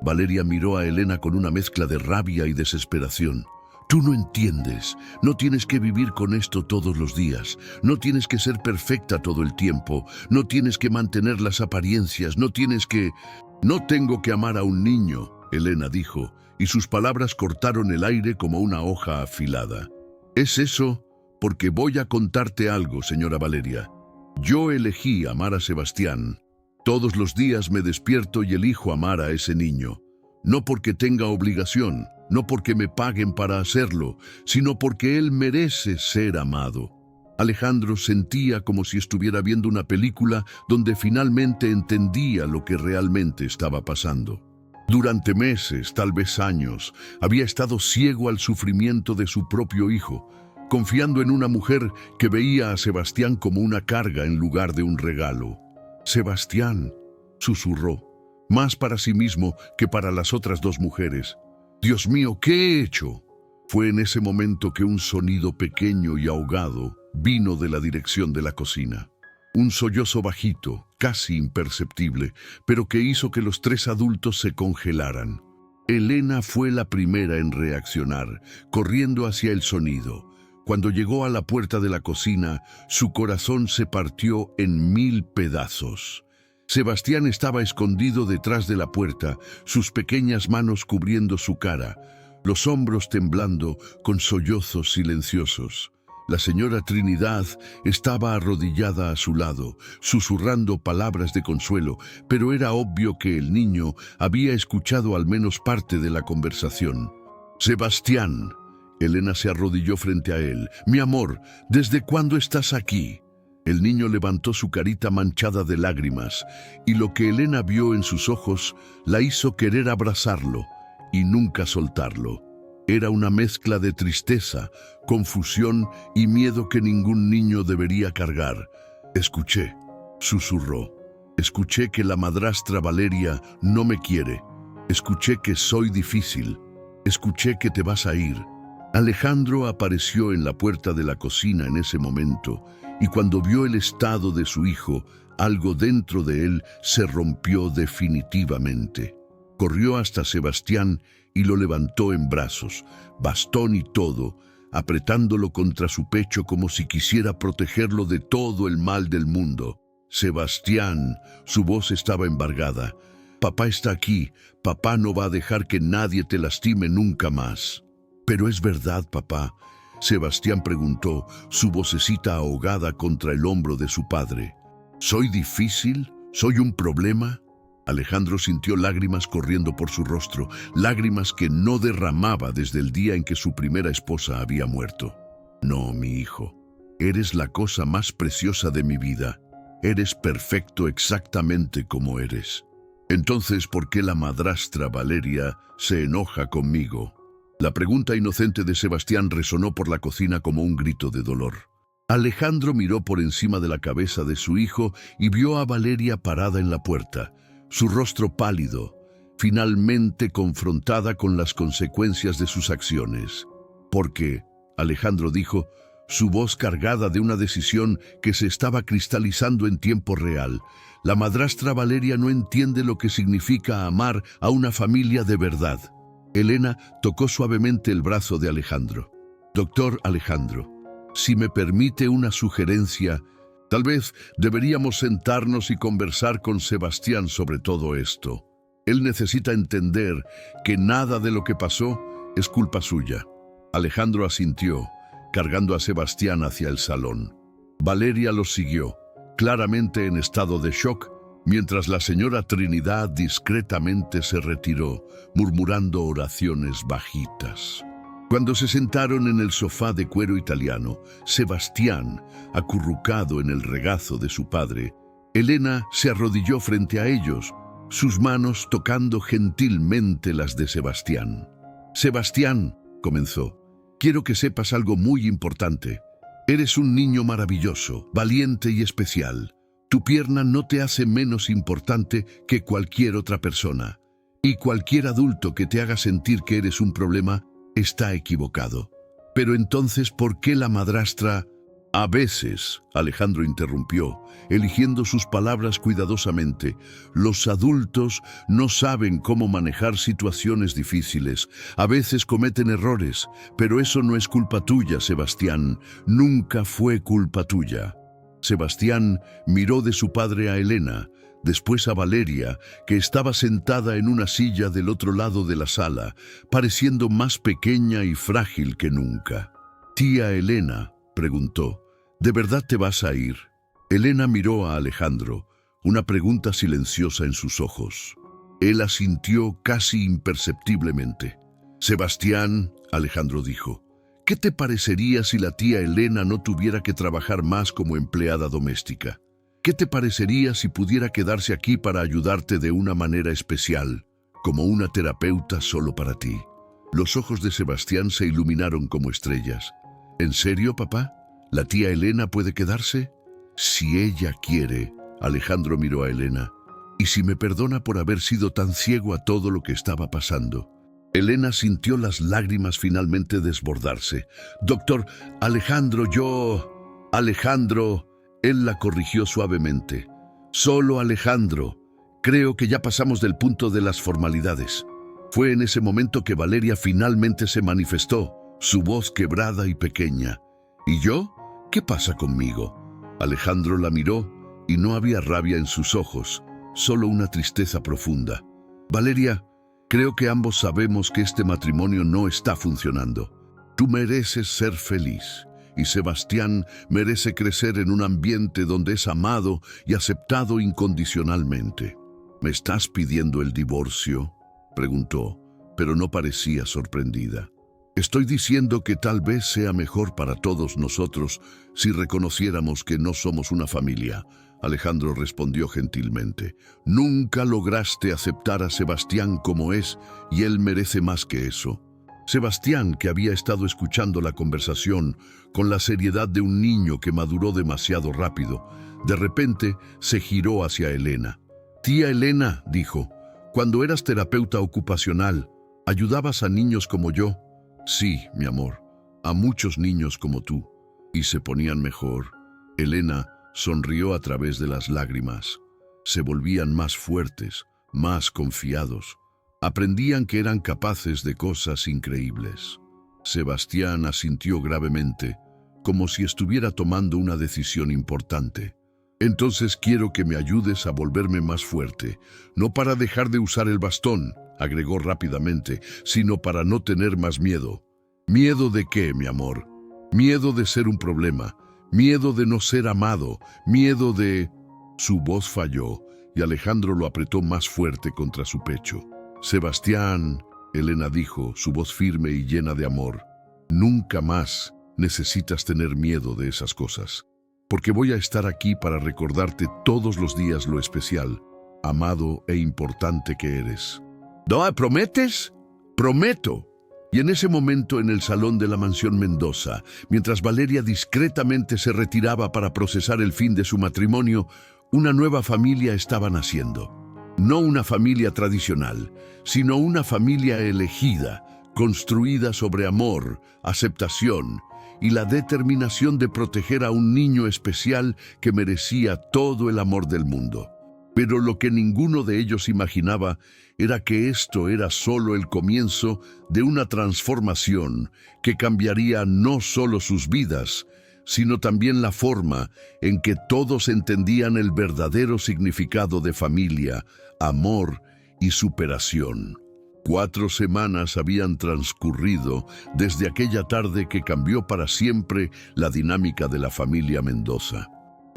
Valeria miró a Elena con una mezcla de rabia y desesperación. Tú no entiendes. No tienes que vivir con esto todos los días. No tienes que ser perfecta todo el tiempo. No tienes que mantener las apariencias. No tengo que amar a un niño, Elena dijo, y sus palabras cortaron el aire como una hoja afilada. Es eso porque voy a contarte algo, señora Valeria. Yo elegí amar a Sebastián. Todos los días me despierto y elijo amar a ese niño. No porque tenga obligación, no porque me paguen para hacerlo, sino porque él merece ser amado. Alejandro sentía como si estuviera viendo una película donde finalmente entendía lo que realmente estaba pasando. Durante meses, tal vez años, había estado ciego al sufrimiento de su propio hijo, confiando en una mujer que veía a Sebastián como una carga en lugar de un regalo. Sebastián, susurró, más para sí mismo que para las otras dos mujeres. Dios mío, ¿qué he hecho? Fue en ese momento que un sonido pequeño y ahogado vino de la dirección de la cocina. Un sollozo bajito, casi imperceptible, pero que hizo que los 3 adultos se congelaran. Elena fue la primera en reaccionar, corriendo hacia el sonido. Cuando llegó a la puerta de la cocina, su corazón se partió en 1000 pedazos. Sebastián estaba escondido detrás de la puerta, sus pequeñas manos cubriendo su cara, los hombros temblando con sollozos silenciosos. La señora Trinidad estaba arrodillada a su lado, susurrando palabras de consuelo, pero era obvio que el niño había escuchado al menos parte de la conversación. «Sebastián», Elena se arrodilló frente a él. «Mi amor, ¿desde cuándo estás aquí?» El niño levantó su carita manchada de lágrimas, y lo que Elena vio en sus ojos la hizo querer abrazarlo y nunca soltarlo. Era una mezcla de tristeza, confusión y miedo que ningún niño debería cargar. «Escuché», susurró. «Escuché que la madrastra Valeria no me quiere. Escuché que soy difícil. Escuché que te vas a ir». Alejandro apareció en la puerta de la cocina en ese momento, y cuando vio el estado de su hijo, algo dentro de él se rompió definitivamente. Corrió hasta Sebastián y lo levantó en brazos, bastón y todo, apretándolo contra su pecho como si quisiera protegerlo de todo el mal del mundo. Sebastián, su voz estaba embargada. Papá está aquí, papá no va a dejar que nadie te lastime nunca más. Pero es verdad, papá. Sebastián preguntó, su vocecita ahogada contra el hombro de su padre. ¿Soy difícil? ¿Soy un problema? Alejandro sintió lágrimas corriendo por su rostro, lágrimas que no derramaba desde el día en que su primera esposa había muerto. No, mi hijo, eres la cosa más preciosa de mi vida. Eres perfecto exactamente como eres. Entonces, ¿por qué la madrastra Valeria se enoja conmigo? La pregunta inocente de Sebastián resonó por la cocina como un grito de dolor. Alejandro miró por encima de la cabeza de su hijo y vio a Valeria parada en la puerta, su rostro pálido, finalmente confrontada con las consecuencias de sus acciones. Porque, Alejandro dijo, su voz cargada de una decisión que se estaba cristalizando en tiempo real. La madrastra Valeria no entiende lo que significa amar a una familia de verdad. Elena tocó suavemente el brazo de Alejandro. Doctor Alejandro, si me permite una sugerencia, tal vez deberíamos sentarnos y conversar con Sebastián sobre todo esto. Él necesita entender que nada de lo que pasó es culpa suya. Alejandro asintió, cargando a Sebastián hacia el salón. Valeria los siguió, claramente en estado de shock, mientras la señora Trinidad discretamente se retiró, murmurando oraciones bajitas. Cuando se sentaron en el sofá de cuero italiano, Sebastián, acurrucado en el regazo de su padre, Elena se arrodilló frente a ellos, sus manos tocando gentilmente las de Sebastián. «Sebastián», comenzó, «quiero que sepas algo muy importante. Eres un niño maravilloso, valiente y especial. Tu pierna no te hace menos importante que cualquier otra persona. Y cualquier adulto que te haga sentir que eres un problema está equivocado. Pero entonces, ¿por qué la madrastra...?» «A veces», Alejandro interrumpió, eligiendo sus palabras cuidadosamente, «los adultos no saben cómo manejar situaciones difíciles. A veces cometen errores, pero eso no es culpa tuya, Sebastián. Nunca fue culpa tuya». Sebastián miró de su padre a Elena, después a Valeria, que estaba sentada en una silla del otro lado de la sala, pareciendo más pequeña y frágil que nunca. «Tía Elena», preguntó, «¿de verdad te vas a ir?» Elena miró a Alejandro, una pregunta silenciosa en sus ojos. Él asintió casi imperceptiblemente. «Sebastián», Alejandro dijo, «¿qué te parecería si la tía Elena no tuviera que trabajar más como empleada doméstica? ¿Qué te parecería si pudiera quedarse aquí para ayudarte de una manera especial, como una terapeuta solo para ti?» Los ojos de Sebastián se iluminaron como estrellas. «¿En serio, papá? ¿La tía Elena puede quedarse?» «Si ella quiere», Alejandro miró a Elena, «y si me perdona por haber sido tan ciego a todo lo que estaba pasando». Elena sintió las lágrimas finalmente desbordarse. «Doctor, Alejandro, Alejandro», él la corrigió suavemente. «Solo Alejandro. Creo que ya pasamos del punto de las formalidades». Fue en ese momento que Valeria finalmente se manifestó, su voz quebrada y pequeña. «¿Y yo? ¿Qué pasa conmigo?» Alejandro la miró y no había rabia en sus ojos, solo una tristeza profunda. «Valeria, creo que ambos sabemos que este matrimonio no está funcionando. Tú mereces ser feliz y Sebastián merece crecer en un ambiente donde es amado y aceptado incondicionalmente». «¿Me estás pidiendo el divorcio?», preguntó, pero no parecía sorprendida. «Estoy diciendo que tal vez sea mejor para todos nosotros si reconociéramos que no somos una familia», Alejandro respondió gentilmente. «Nunca lograste aceptar a Sebastián como es y él merece más que eso». Sebastián, que había estado escuchando la conversación con la seriedad de un niño que maduró demasiado rápido, de repente se giró hacia Elena. «Tía Elena», dijo, «cuando eras terapeuta ocupacional, ¿ayudabas a niños como yo?» «Sí, mi amor, a muchos niños como tú. ¿Y se ponían mejor?» Elena, sonrió a través de las lágrimas. Se volvían más fuertes, más confiados. Aprendían que eran capaces de cosas increíbles. Sebastián asintió gravemente, como si estuviera tomando una decisión importante. «Entonces quiero que me ayudes a volverme más fuerte, no para dejar de usar el bastón», agregó rápidamente, «sino para no tener más miedo». «¿Miedo de qué, mi amor?» «Miedo de ser un problema, miedo de no ser amado, miedo de...» Su voz falló y Alejandro lo apretó más fuerte contra su pecho. «Sebastián», Elena dijo, su voz firme y llena de amor, «nunca más necesitas tener miedo de esas cosas, porque voy a estar aquí para recordarte todos los días lo especial, amado e importante que eres». «¿No, prometes?» «Prometo». Y en ese momento, en el salón de la mansión Mendoza, mientras Valeria discretamente se retiraba para procesar el fin de su matrimonio, una nueva familia estaba naciendo. No una familia tradicional, sino una familia elegida, construida sobre amor, aceptación y la determinación de proteger a un niño especial que merecía todo el amor del mundo. Pero lo que ninguno de ellos imaginaba era que esto era solo el comienzo de una transformación que cambiaría no solo sus vidas, sino también la forma en que todos entendían el verdadero significado de familia, amor y superación. 4 semanas habían transcurrido desde aquella tarde que cambió para siempre la dinámica de la familia Mendoza.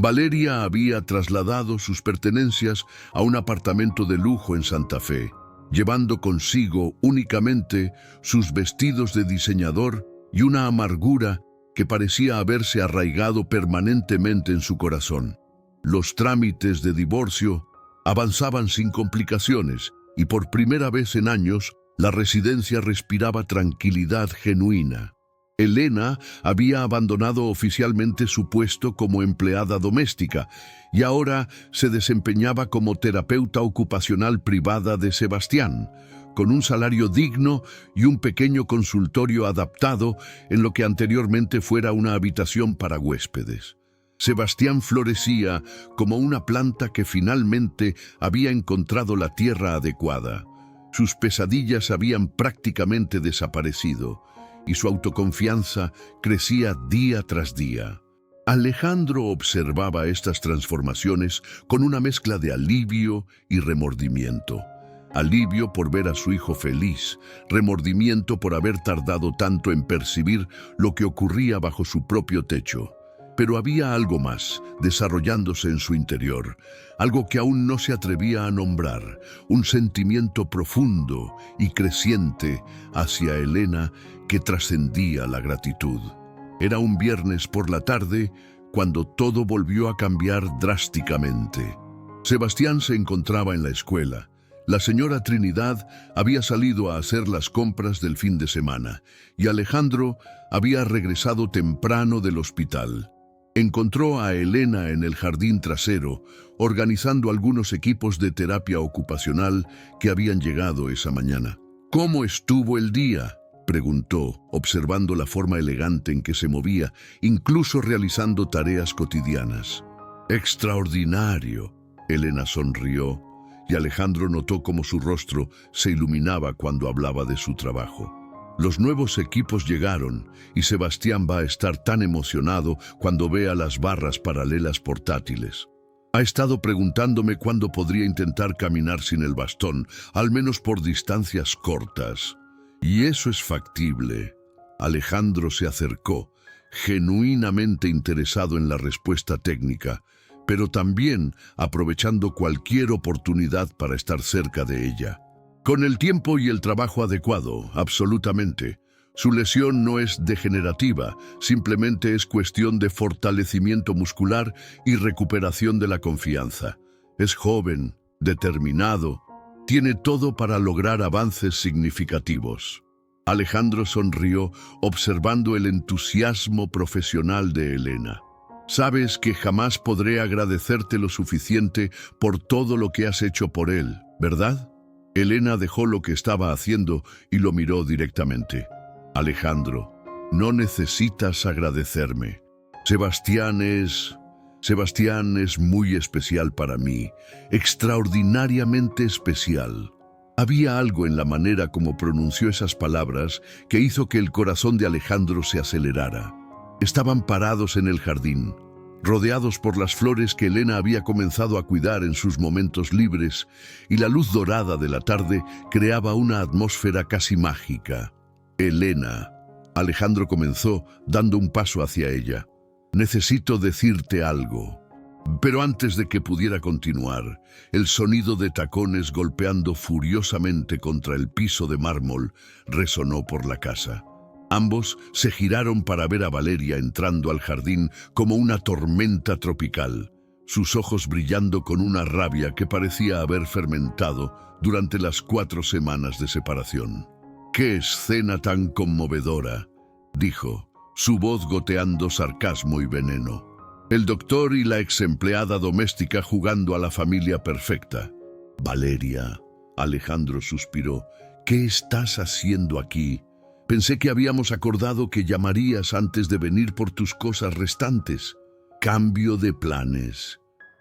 Valeria había trasladado sus pertenencias a un apartamento de lujo en Santa Fe, llevando consigo únicamente sus vestidos de diseñador y una amargura que parecía haberse arraigado permanentemente en su corazón. Los trámites de divorcio avanzaban sin complicaciones y por primera vez en años la residencia respiraba tranquilidad genuina. Elena había abandonado oficialmente su puesto como empleada doméstica y ahora se desempeñaba como terapeuta ocupacional privada de Sebastián, con un salario digno y un pequeño consultorio adaptado en lo que anteriormente fuera una habitación para huéspedes. Sebastián florecía como una planta que finalmente había encontrado la tierra adecuada. Sus pesadillas habían prácticamente desaparecido y su autoconfianza crecía día tras día. Alejandro observaba estas transformaciones con una mezcla de alivio y remordimiento. Alivio por ver a su hijo feliz, remordimiento por haber tardado tanto en percibir lo que ocurría bajo su propio techo. Pero había algo más desarrollándose en su interior, algo que aún no se atrevía a nombrar, un sentimiento profundo y creciente hacia Elena que trascendía la gratitud. Era un viernes por la tarde cuando todo volvió a cambiar drásticamente. Sebastián se encontraba en la escuela. La señora Trinidad había salido a hacer las compras del fin de semana y Alejandro había regresado temprano del hospital. Encontró a Elena en el jardín trasero, organizando algunos equipos de terapia ocupacional que habían llegado esa mañana. «¿Cómo estuvo el día?», preguntó, observando la forma elegante en que se movía, incluso realizando tareas cotidianas. «Extraordinario», Elena sonrió, y Alejandro notó cómo su rostro se iluminaba cuando hablaba de su trabajo. Los nuevos equipos llegaron y Sebastián va a estar tan emocionado cuando vea las barras paralelas portátiles. Ha estado preguntándome cuándo podría intentar caminar sin el bastón, al menos por distancias cortas. Y eso es factible. Alejandro se acercó, genuinamente interesado en la respuesta técnica, pero también aprovechando cualquier oportunidad para estar cerca de ella. Con el tiempo y el trabajo adecuado, absolutamente. Su lesión no es degenerativa, simplemente es cuestión de fortalecimiento muscular y recuperación de la confianza. Es joven, determinado, tiene todo para lograr avances significativos. Alejandro sonrió, observando el entusiasmo profesional de Elena. Sabes que jamás podré agradecerte lo suficiente por todo lo que has hecho por él, ¿verdad? Elena dejó lo que estaba haciendo y lo miró directamente. Alejandro, no necesitas agradecerme. Sebastián es... Sebastián es muy especial para mí, extraordinariamente especial. Había algo en la manera como pronunció esas palabras que hizo que el corazón de Alejandro se acelerara. Estaban parados en el jardín, rodeados por las flores que Elena había comenzado a cuidar en sus momentos libres, y la luz dorada de la tarde creaba una atmósfera casi mágica. Elena, Alejandro comenzó dando un paso hacia ella. Necesito decirte algo. Pero antes de que pudiera continuar, el sonido de tacones golpeando furiosamente contra el piso de mármol resonó por la casa. Ambos se giraron para ver a Valeria entrando al jardín como una tormenta tropical, sus ojos brillando con una rabia que parecía haber fermentado durante las 4 semanas de separación. «¡Qué escena tan conmovedora!», dijo, su voz goteando sarcasmo y veneno. El doctor y la ex empleada doméstica jugando a la familia perfecta. «Valeria», Alejandro suspiró, «¿qué estás haciendo aquí? Pensé que habíamos acordado que llamarías antes de venir por tus cosas restantes». Cambio de planes.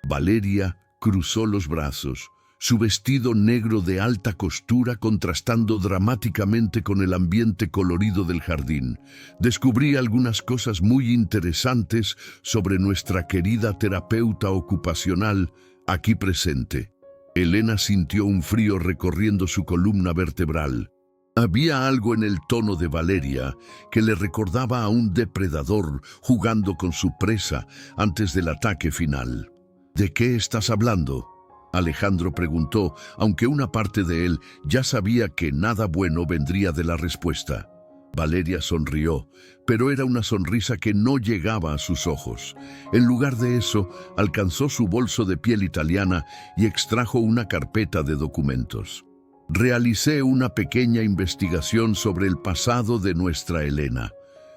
Valeria cruzó los brazos, su vestido negro de alta costura contrastando dramáticamente con el ambiente colorido del jardín. Descubrí algunas cosas muy interesantes sobre nuestra querida terapeuta ocupacional aquí presente. Elena sintió un frío recorriendo su columna vertebral. Había algo en el tono de Valeria que le recordaba a un depredador jugando con su presa antes del ataque final. «¿De qué estás hablando?», Alejandro preguntó, aunque una parte de él ya sabía que nada bueno vendría de la respuesta. Valeria sonrió, pero era una sonrisa que no llegaba a sus ojos. En lugar de eso, alcanzó su bolso de piel italiana y extrajo una carpeta de documentos. «Realicé una pequeña investigación sobre el pasado de nuestra Elena.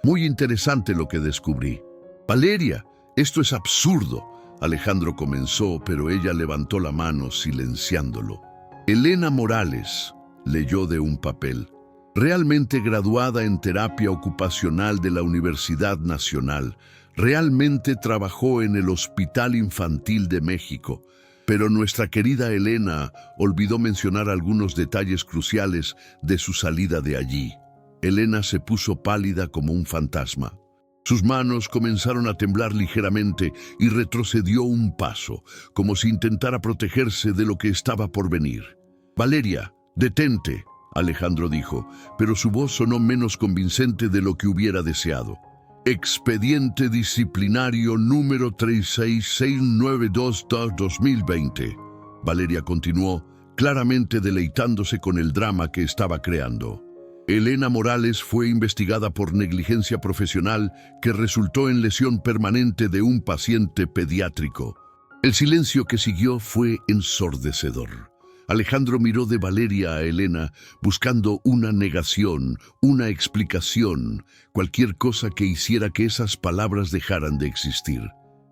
Muy interesante lo que descubrí». «Valeria, esto es absurdo», Alejandro comenzó, pero ella levantó la mano silenciándolo. «Elena Morales», leyó de un papel, «realmente graduada en terapia ocupacional de la Universidad Nacional, realmente trabajó en el Hospital Infantil de México, pero nuestra querida Elena olvidó mencionar algunos detalles cruciales de su salida de allí». Elena se puso pálida como un fantasma. Sus manos comenzaron a temblar ligeramente y retrocedió un paso, como si intentara protegerse de lo que estaba por venir. «Valeria, detente», Alejandro dijo, pero su voz sonó menos convincente de lo que hubiera deseado. «Expediente disciplinario número 36692-2020. Valeria continuó, claramente deleitándose con el drama que estaba creando. «Elena Morales fue investigada por negligencia profesional que resultó en lesión permanente de un paciente pediátrico». El silencio que siguió fue ensordecedor. Alejandro miró de Valeria a Elena, buscando una negación, una explicación, cualquier cosa que hiciera que esas palabras dejaran de existir.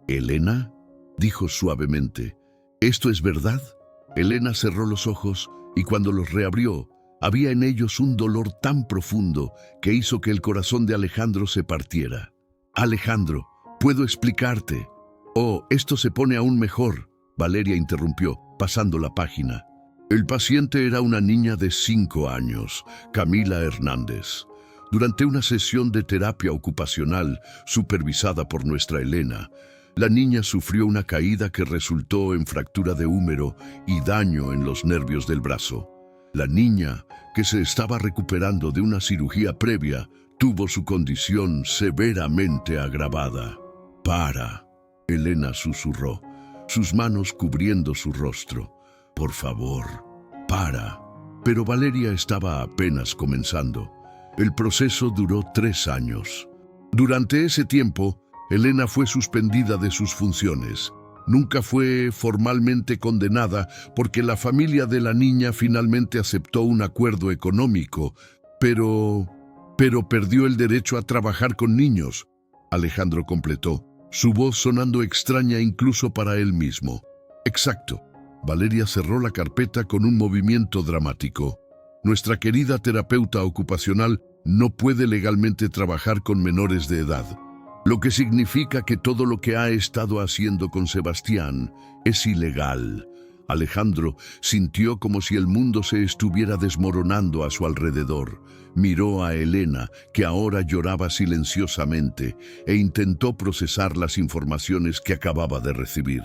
«¿Elena?», dijo suavemente. «¿Esto es verdad?». Elena cerró los ojos y cuando los reabrió, había en ellos un dolor tan profundo que hizo que el corazón de Alejandro se partiera. «Alejandro, ¿puedo explicarte?». «Oh, esto se pone aún mejor», Valeria interrumpió, pasando la página. El paciente era una niña de 5 años, Camila Hernández. Durante una sesión de terapia ocupacional supervisada por nuestra Elena, la niña sufrió una caída que resultó en fractura de húmero y daño en los nervios del brazo. La niña, que se estaba recuperando de una cirugía previa, tuvo su condición severamente agravada. «Para», Elena susurró, sus manos cubriendo su rostro. «Por favor, para». Pero Valeria estaba apenas comenzando. El proceso duró 3 años. Durante ese tiempo, Elena fue suspendida de sus funciones. Nunca fue formalmente condenada porque la familia de la niña finalmente aceptó un acuerdo económico, pero perdió el derecho a trabajar con niños, Alejandro completó, su voz sonando extraña incluso para él mismo. «Exacto». Valeria cerró la carpeta con un movimiento dramático. «Nuestra querida terapeuta ocupacional no puede legalmente trabajar con menores de edad. lo que significa que todo lo que ha estado haciendo con Sebastián es ilegal. Alejandro sintió como si el mundo se estuviera desmoronando a su alrededor. Miró a Elena, que ahora lloraba silenciosamente, e intentó procesar las informaciones que acababa de recibir.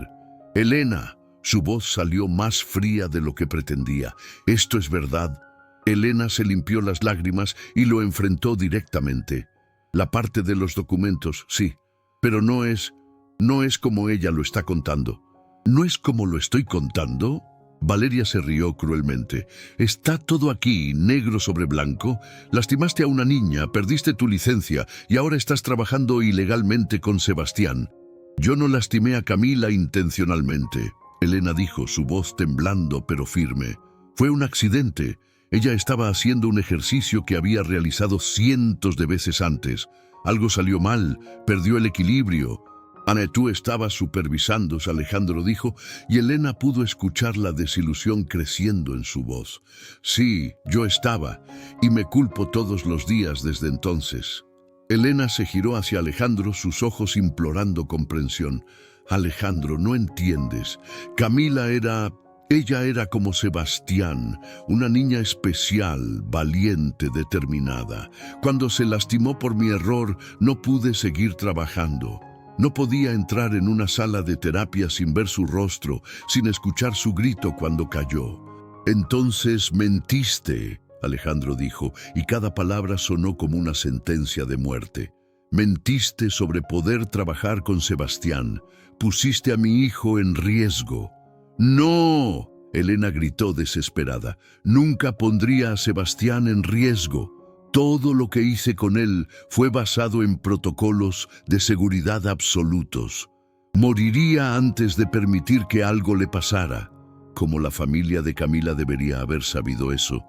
Elena, su voz salió más fría de lo que pretendía. ¿Esto es verdad? Elena se limpió las lágrimas y lo enfrentó directamente. La parte de los documentos, sí, pero no es como ella lo está contando. ¿No es como lo estoy contando? Valeria se rió cruelmente. Está todo aquí, negro sobre blanco. Lastimaste a una niña, perdiste tu licencia y ahora estás trabajando ilegalmente con Sebastián. Yo no lastimé a Camila intencionalmente, Elena dijo, su voz temblando pero firme. Fue un accidente. Ella estaba haciendo un ejercicio que había realizado cientos de veces antes. Algo salió mal, perdió el equilibrio. Ana, tú estabas supervisando, Alejandro dijo, y Elena pudo escuchar la desilusión creciendo en su voz. Sí, yo estaba, y me culpo todos los días desde entonces. Elena se giró hacia Alejandro, sus ojos implorando comprensión. Alejandro, no entiendes. Ella era como Sebastián, una niña especial, valiente, determinada. Cuando se lastimó por mi error, no pude seguir trabajando. No podía entrar en una sala de terapia sin ver su rostro, sin escuchar su grito cuando cayó. Entonces mentiste, Alejandro dijo, y cada palabra sonó como una sentencia de muerte. Mentiste sobre poder trabajar con Sebastián. Pusiste a mi hijo en riesgo. ¡No! Elena gritó desesperada. Nunca pondría a Sebastián en riesgo. Todo lo que hice con él fue basado en protocolos de seguridad absolutos. Moriría antes de permitir que algo le pasara. ¿Cómo la familia de Camila debería haber sabido eso?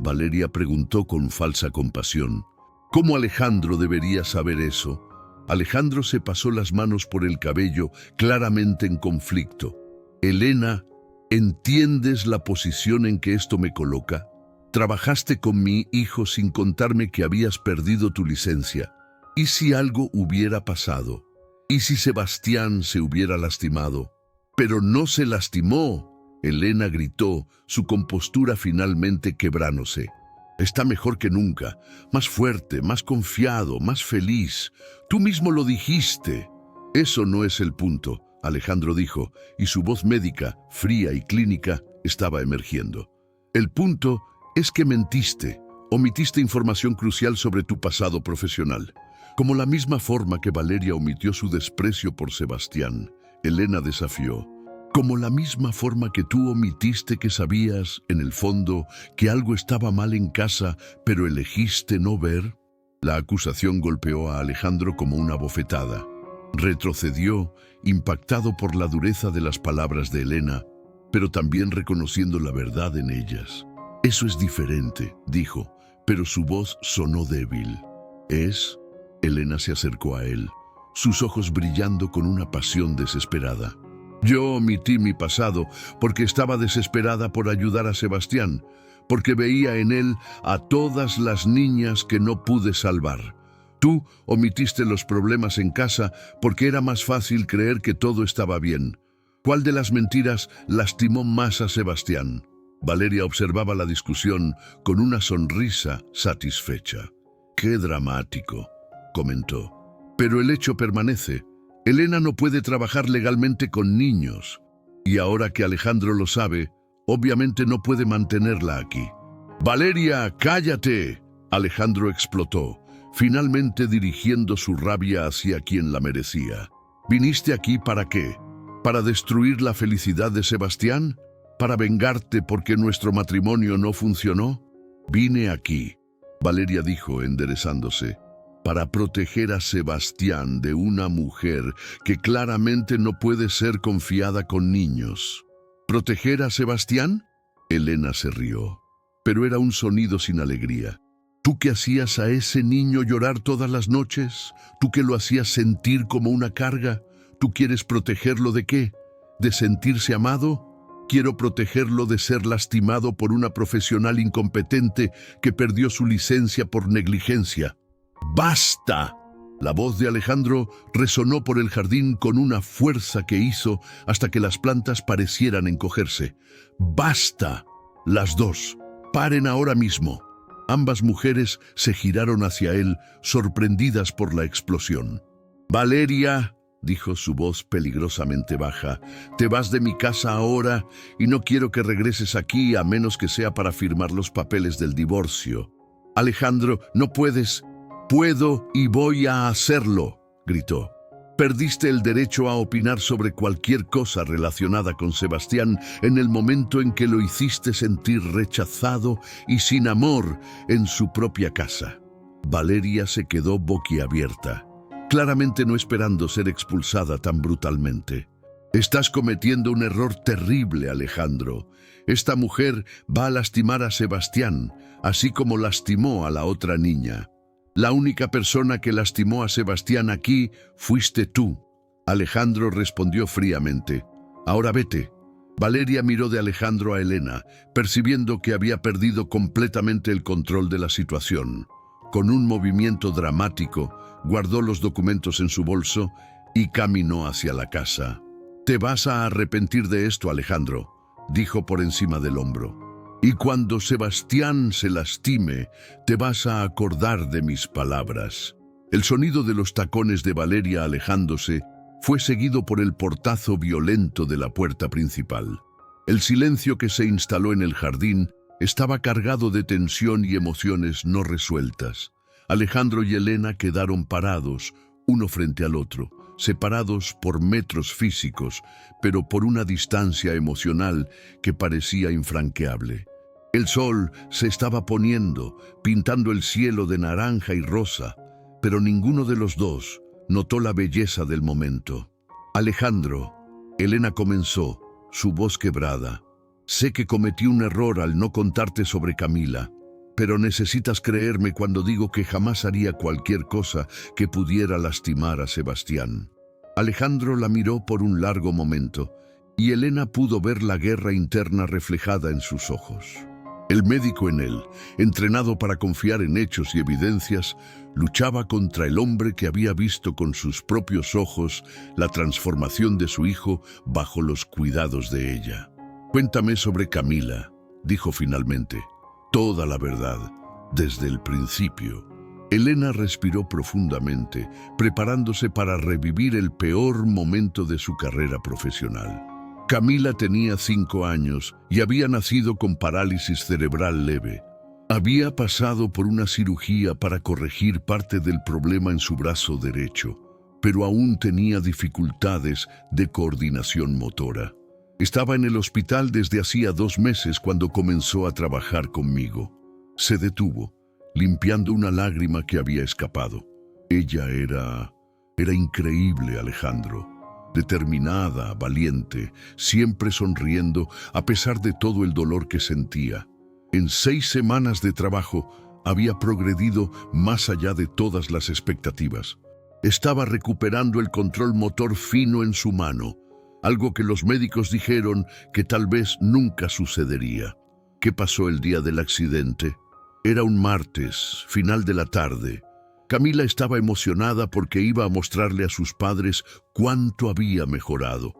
Valeria preguntó con falsa compasión. ¿Cómo Alejandro debería saber eso? Alejandro se pasó las manos por el cabello, claramente en conflicto. Elena, ¿entiendes la posición en que esto me coloca? Trabajaste con mi hijo sin contarme que habías perdido tu licencia. ¿Y si algo hubiera pasado? ¿Y si Sebastián se hubiera lastimado? Pero no se lastimó, Elena gritó, su compostura finalmente quebrándose. Está mejor que nunca, más fuerte, más confiado, más feliz. Tú mismo lo dijiste. Eso no es el punto, Alejandro dijo, y su voz médica, fría y clínica, estaba emergiendo. El punto es que mentiste, omitiste información crucial sobre tu pasado profesional. Como la misma forma que Valeria omitió su desprecio por Sebastián, Elena desafió. Como la misma forma que tú omitiste que sabías, en el fondo, que algo estaba mal en casa, pero elegiste no ver. La acusación golpeó a Alejandro como una bofetada. Retrocedió, impactado por la dureza de las palabras de Elena, pero también reconociendo la verdad en ellas. Eso es diferente, dijo, pero su voz sonó débil. ¿Es? Elena se acercó a él, sus ojos brillando con una pasión desesperada. Yo omití mi pasado porque estaba desesperada por ayudar a Sebastián, porque veía en él a todas las niñas que no pude salvar. Tú omitiste los problemas en casa porque era más fácil creer que todo estaba bien. ¿Cuál de las mentiras lastimó más a Sebastián? Valeria observaba la discusión con una sonrisa satisfecha. «Qué dramático», comentó. «Pero el hecho permanece. Elena no puede trabajar legalmente con niños. Y ahora que Alejandro lo sabe, obviamente no puede mantenerla aquí». «Valeria, cállate», Alejandro explotó, finalmente dirigiendo su rabia hacia quien la merecía. «¿Viniste aquí para qué? ¿Para destruir la felicidad de Sebastián? ¿Para vengarte porque nuestro matrimonio no funcionó? Vine aquí», Valeria dijo enderezándose, «para proteger a Sebastián de una mujer que claramente no puede ser confiada con niños». ¿Proteger a Sebastián? Elena se rió, pero era un sonido sin alegría. ¿Tú que hacías a ese niño llorar todas las noches? ¿Tú que lo hacías sentir como una carga? ¿Tú quieres protegerlo de qué? ¿De sentirse amado? Quiero protegerlo de ser lastimado por una profesional incompetente que perdió su licencia por negligencia. ¡Basta!, La voz de Alejandro resonó por el jardín con una fuerza que hizo hasta que las plantas parecieran encogerse. ¡Basta! Las dos. Paren ahora mismo. Ambas mujeres se giraron hacia él, sorprendidas por la explosión. Valeria, dijo su voz peligrosamente baja, te vas de mi casa ahora y no quiero que regreses aquí a menos que sea para firmar los papeles del divorcio. Alejandro, no puedes. Puedo y voy a hacerlo, gritó. Perdiste el derecho a opinar sobre cualquier cosa relacionada con Sebastián en el momento en que lo hiciste sentir rechazado y sin amor en su propia casa. Valeria se quedó boquiabierta, claramente no esperando ser expulsada tan brutalmente. Estás cometiendo un error terrible, Alejandro. Esta mujer va a lastimar a Sebastián, así como lastimó a la otra niña. La única persona que lastimó a Sebastián aquí fuiste tú. Alejandro respondió fríamente. Ahora vete. Valeria miró de Alejandro a Elena, percibiendo que había perdido completamente el control de la situación. Con un movimiento dramático, guardó los documentos en su bolso y caminó hacia la casa. Te vas a arrepentir de esto, Alejandro, dijo por encima del hombro. Y cuando Sebastián se lastime, te vas a acordar de mis palabras. El sonido de los tacones de Valeria alejándose fue seguido por el portazo violento de la puerta principal. El silencio que se instaló en el jardín estaba cargado de tensión y emociones no resueltas. Alejandro y Elena quedaron parados, uno frente al otro, separados por metros físicos, pero por una distancia emocional que parecía infranqueable. El sol se estaba poniendo, pintando el cielo de naranja y rosa, pero ninguno de los dos notó la belleza del momento. Alejandro, Elena comenzó, su voz quebrada. Sé que cometí un error al no contarte sobre Camila, pero necesitas creerme cuando digo que jamás haría cualquier cosa que pudiera lastimar a Sebastián. Alejandro la miró por un largo momento, y Elena pudo ver la guerra interna reflejada en sus ojos. El médico en él, entrenado para confiar en hechos y evidencias, luchaba contra el hombre que había visto con sus propios ojos la transformación de su hijo bajo los cuidados de ella. Cuéntame sobre Camila, dijo finalmente. Toda la verdad, desde el principio. Elena respiró profundamente, preparándose para revivir el peor momento de su carrera profesional. Camila tenía 5 años y había nacido con parálisis cerebral leve. Había pasado por una cirugía para corregir parte del problema en su brazo derecho, pero aún tenía dificultades de coordinación motora. Estaba en el hospital desde hacía 2 meses cuando comenzó a trabajar conmigo. Se detuvo, limpiando una lágrima que había escapado. Ella era increíble, Alejandro. Determinada, valiente, siempre sonriendo a pesar de todo el dolor que sentía. En 6 semanas de trabajo había progredido más allá de todas las expectativas. Estaba recuperando el control motor fino en su mano, algo que los médicos dijeron que tal vez nunca sucedería. ¿Qué pasó el día del accidente? Era un martes, final de la tarde. Camila estaba emocionada porque iba a mostrarle a sus padres cuánto había mejorado.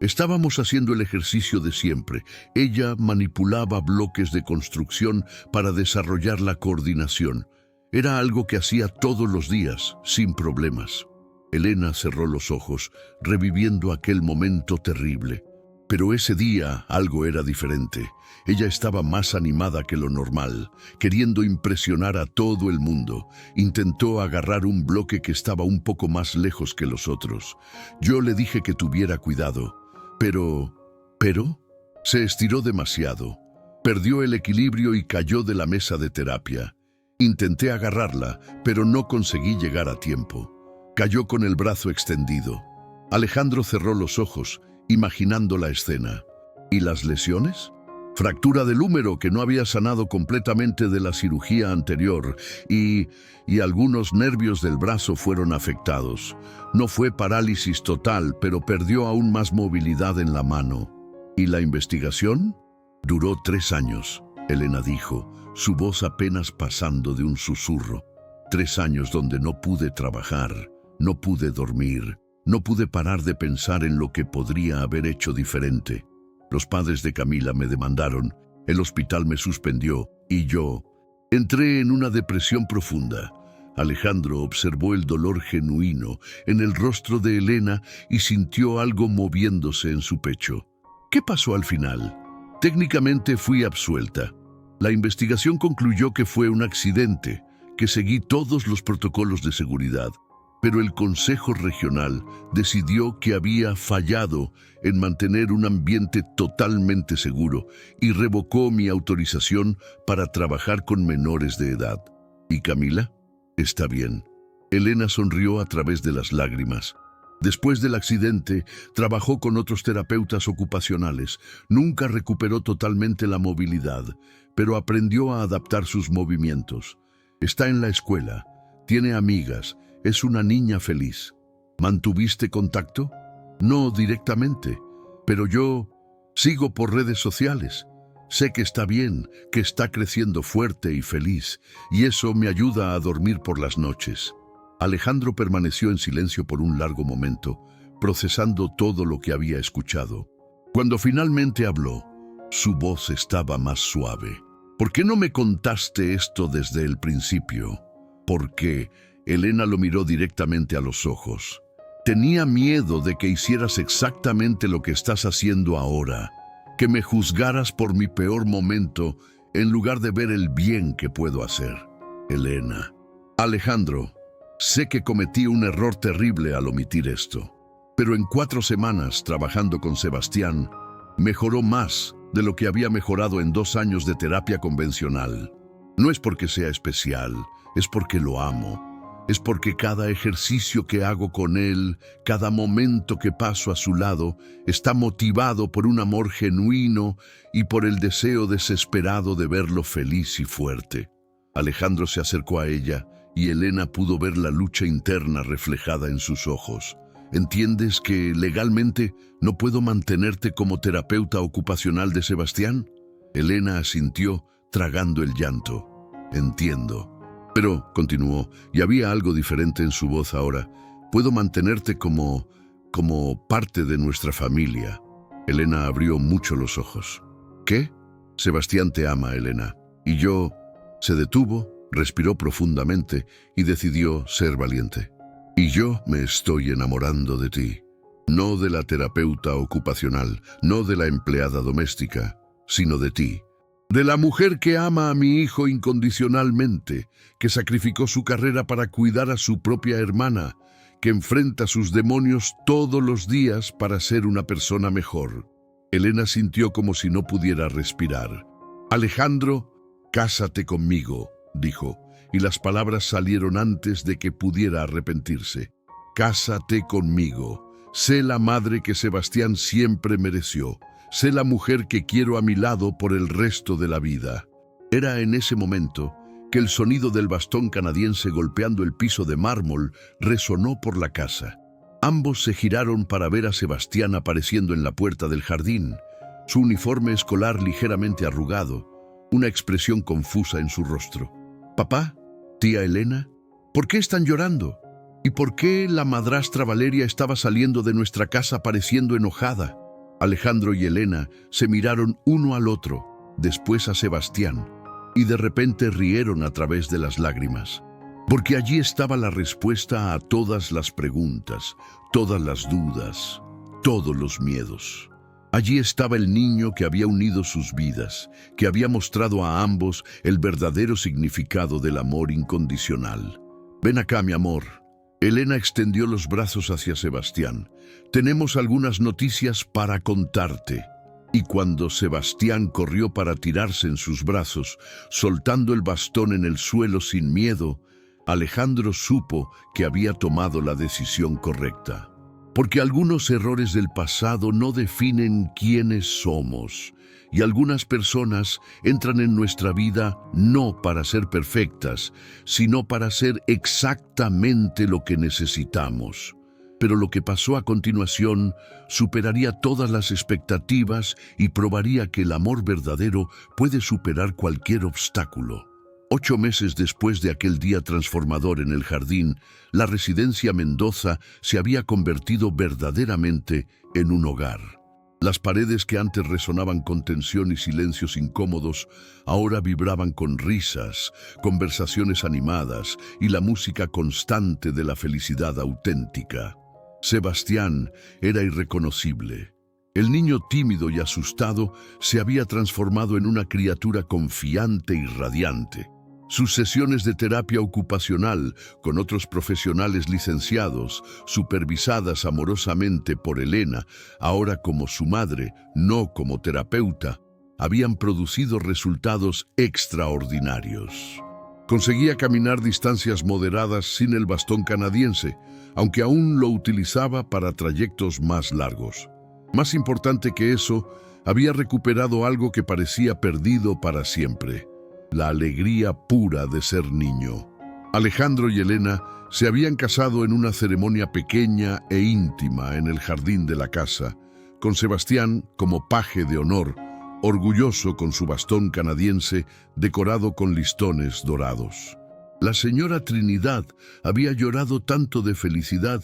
Estábamos haciendo el ejercicio de siempre. Ella manipulaba bloques de construcción para desarrollar la coordinación. Era algo que hacía todos los días, sin problemas. Elena cerró los ojos, reviviendo aquel momento terrible. Pero ese día algo era diferente. Ella estaba más animada que lo normal, queriendo impresionar a todo el mundo. Intentó agarrar un bloque que estaba un poco más lejos que los otros. Yo le dije que tuviera cuidado. Pero se estiró demasiado. Perdió el equilibrio y cayó de la mesa de terapia. Intenté agarrarla, pero no conseguí llegar a tiempo. Cayó con el brazo extendido. Alejandro cerró los ojos, imaginando la escena. ¿Y las lesiones? Fractura del húmero que no había sanado completamente de la cirugía anterior y algunos nervios del brazo fueron afectados. No fue parálisis total, pero perdió aún más movilidad en la mano. ¿Y la investigación? Duró 3 años, Elena dijo, su voz apenas pasando de un susurro. 3 años donde no pude trabajar, no pude dormir, no pude parar de pensar en lo que podría haber hecho diferente. Los padres de Camila me demandaron, el hospital me suspendió y yo entré en una depresión profunda. Alejandro observó el dolor genuino en el rostro de Elena y sintió algo moviéndose en su pecho. ¿Qué pasó al final? Técnicamente fui absuelta. La investigación concluyó que fue un accidente, que seguí todos los protocolos de seguridad, pero el Consejo Regional decidió que había fallado en mantener un ambiente totalmente seguro y revocó mi autorización para trabajar con menores de edad. ¿Y Camila? Está bien. Elena sonrió a través de las lágrimas. Después del accidente, trabajó con otros terapeutas ocupacionales. Nunca recuperó totalmente la movilidad, pero aprendió a adaptar sus movimientos. Está en la escuela, tiene amigas, es una niña feliz. ¿Mantuviste contacto? No directamente, pero yo sigo por redes sociales. Sé que está bien, que está creciendo fuerte y feliz, y eso me ayuda a dormir por las noches. Alejandro permaneció en silencio por un largo momento, procesando todo lo que había escuchado. Cuando finalmente habló, su voz estaba más suave. ¿Por qué no me contaste esto desde el principio? Porque Elena lo miró directamente a los ojos. Tenía miedo de que hicieras exactamente lo que estás haciendo ahora, que me juzgaras por mi peor momento en lugar de ver el bien que puedo hacer. Elena. Alejandro, sé que cometí un error terrible al omitir esto, pero en 4 semanas trabajando con Sebastián, mejoró más de lo que había mejorado en 2 años de terapia convencional. No es porque sea especial, es porque lo amo. Es porque cada ejercicio que hago con él, cada momento que paso a su lado, está motivado por un amor genuino y por el deseo desesperado de verlo feliz y fuerte. Alejandro se acercó a ella y Elena pudo ver la lucha interna reflejada en sus ojos. ¿Entiendes que legalmente no puedo mantenerte como terapeuta ocupacional de Sebastián? Elena asintió, tragando el llanto. Entiendo. Pero, continuó, y había algo diferente en su voz ahora, puedo mantenerte como parte de nuestra familia. Elena abrió mucho los ojos. ¿Qué? Sebastián te ama, Elena. Y yo... Se detuvo, respiró profundamente y decidió ser valiente. Y yo me estoy enamorando de ti. No de la terapeuta ocupacional, no de la empleada doméstica, sino de ti. De la mujer que ama a mi hijo incondicionalmente, que sacrificó su carrera para cuidar a su propia hermana, que enfrenta sus demonios todos los días para ser una persona mejor. Elena sintió como si no pudiera respirar. Alejandro, cásate conmigo, dijo, y las palabras salieron antes de que pudiera arrepentirse. Cásate conmigo. Sé la madre que Sebastián siempre mereció. Sé la mujer que quiero a mi lado por el resto de la vida. Era en ese momento que el sonido del bastón canadiense golpeando el piso de mármol resonó por la casa. Ambos se giraron para ver a Sebastián apareciendo en la puerta del jardín, su uniforme escolar ligeramente arrugado, una expresión confusa en su rostro. «Papá, tía Elena, ¿por qué están llorando? ¿Y por qué la madrastra Valeria estaba saliendo de nuestra casa pareciendo enojada?» Alejandro y Elena se miraron uno al otro, después a Sebastián, y de repente rieron a través de las lágrimas. Porque allí estaba la respuesta a todas las preguntas, todas las dudas, todos los miedos. Allí estaba el niño que había unido sus vidas, que había mostrado a ambos el verdadero significado del amor incondicional. «Ven acá, mi amor». Elena extendió los brazos hacia Sebastián. «Tenemos algunas noticias para contarte». Y cuando Sebastián corrió para tirarse en sus brazos, soltando el bastón en el suelo sin miedo, Alejandro supo que había tomado la decisión correcta. Porque algunos errores del pasado no definen quiénes somos, y algunas personas entran en nuestra vida no para ser perfectas, sino para ser exactamente lo que necesitamos. Pero lo que pasó a continuación superaría todas las expectativas y probaría que el amor verdadero puede superar cualquier obstáculo. 8 meses después de aquel día transformador en el jardín, la residencia Mendoza se había convertido verdaderamente en un hogar. Las paredes que antes resonaban con tensión y silencios incómodos, ahora vibraban con risas, conversaciones animadas y la música constante de la felicidad auténtica. Sebastián era irreconocible. El niño tímido y asustado se había transformado en una criatura confiante y radiante. Sus sesiones de terapia ocupacional con otros profesionales licenciados, supervisadas amorosamente por Elena, ahora como su madre, no como terapeuta, habían producido resultados extraordinarios. Conseguía caminar distancias moderadas sin el bastón canadiense, aunque aún lo utilizaba para trayectos más largos. Más importante que eso, había recuperado algo que parecía perdido para siempre: la alegría pura de ser niño. Alejandro y Elena se habían casado en una ceremonia pequeña e íntima en el jardín de la casa, con Sebastián como paje de honor, orgulloso con su bastón canadiense decorado con listones dorados. La señora Trinidad había llorado tanto de felicidad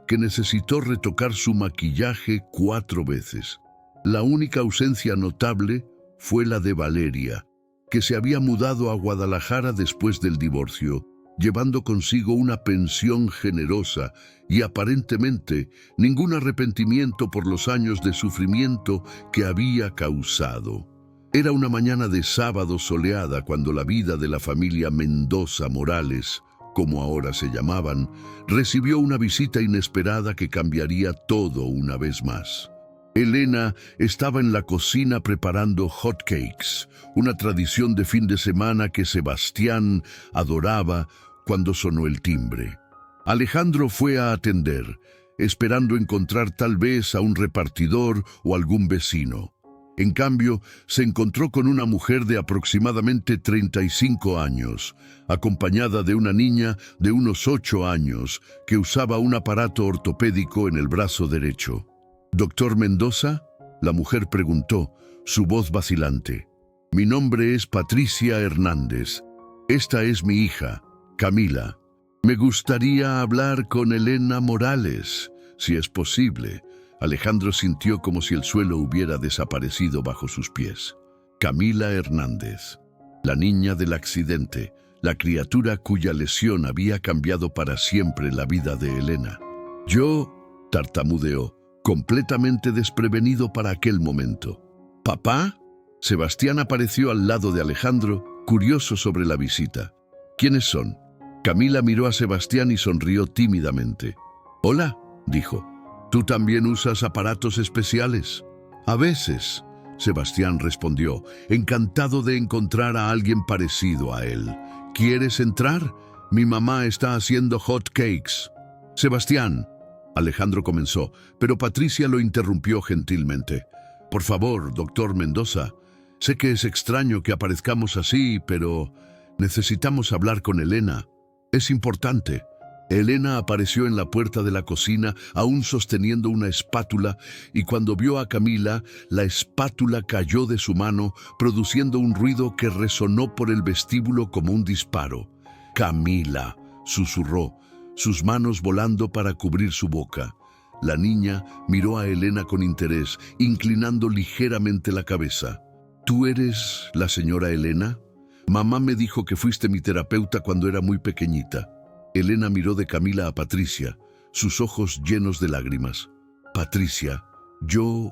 que necesitó retocar su maquillaje 4 veces. La única ausencia notable fue la de Valeria, que se había mudado a Guadalajara después del divorcio, llevando consigo una pensión generosa y aparentemente ningún arrepentimiento por los años de sufrimiento que había causado. Era una mañana de sábado soleada cuando la vida de la familia Mendoza Morales, como ahora se llamaban, recibió una visita inesperada que cambiaría todo una vez más. Elena estaba en la cocina preparando hot cakes, una tradición de fin de semana que Sebastián adoraba, cuando sonó el timbre. Alejandro fue a atender, esperando encontrar tal vez a un repartidor o algún vecino. En cambio, se encontró con una mujer de aproximadamente 35 años, acompañada de una niña de unos 8 años que usaba un aparato ortopédico en el brazo derecho. «¿Doctor Mendoza?», la mujer preguntó, su voz vacilante. «Mi nombre es Patricia Hernández. Esta es mi hija, Camila. Me gustaría hablar con Elena Morales, si es posible». Alejandro sintió como si el suelo hubiera desaparecido bajo sus pies. Camila Hernández, la niña del accidente, la criatura cuya lesión había cambiado para siempre la vida de Elena. «Yo», tartamudeó, completamente desprevenido para aquel momento. «¿Papá?». Sebastián apareció al lado de Alejandro, curioso sobre la visita. «¿Quiénes son?». Camila miró a Sebastián y sonrió tímidamente. «Hola», dijo. «¿Tú también usas aparatos especiales?». «A veces», Sebastián respondió, encantado de encontrar a alguien parecido a él. «¿Quieres entrar? Mi mamá está haciendo hot cakes». «Sebastián», Alejandro comenzó, pero Patricia lo interrumpió gentilmente. «Por favor, doctor Mendoza, sé que es extraño que aparezcamos así, pero necesitamos hablar con Elena. Es importante». Elena apareció en la puerta de la cocina, aún sosteniendo una espátula, y cuando vio a Camila, la espátula cayó de su mano, produciendo un ruido que resonó por el vestíbulo como un disparo. «Camila», susurró, sus manos volando para cubrir su boca. La niña miró a Elena con interés, inclinando ligeramente la cabeza. «¿Tú eres la señora Elena? Mamá me dijo que fuiste mi terapeuta cuando era muy pequeñita». Elena miró de Camila a Patricia, sus ojos llenos de lágrimas. «Patricia, yo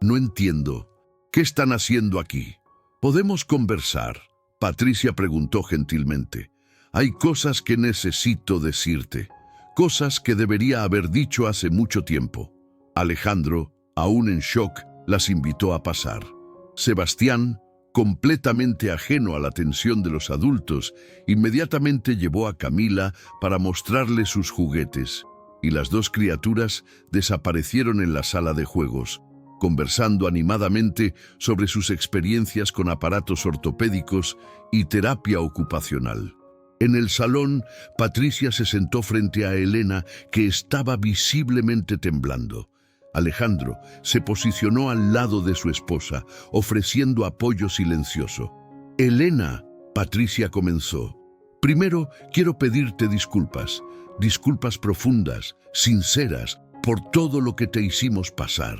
no entiendo. ¿Qué están haciendo aquí? ¿Podemos conversar?», Patricia preguntó gentilmente. «Hay cosas que necesito decirte, cosas que debería haber dicho hace mucho tiempo». Alejandro, aún en shock, las invitó a pasar. Sebastián, completamente ajeno a la atención de los adultos, inmediatamente llevó a Camila para mostrarle sus juguetes, y las dos criaturas desaparecieron en la sala de juegos, conversando animadamente sobre sus experiencias con aparatos ortopédicos y terapia ocupacional. En el salón, Patricia se sentó frente a Elena, que estaba visiblemente temblando. Alejandro se posicionó al lado de su esposa, ofreciendo apoyo silencioso. «Elena», Patricia comenzó. Primero, quiero pedirte disculpas. Disculpas profundas, sinceras, por todo lo que te hicimos pasar.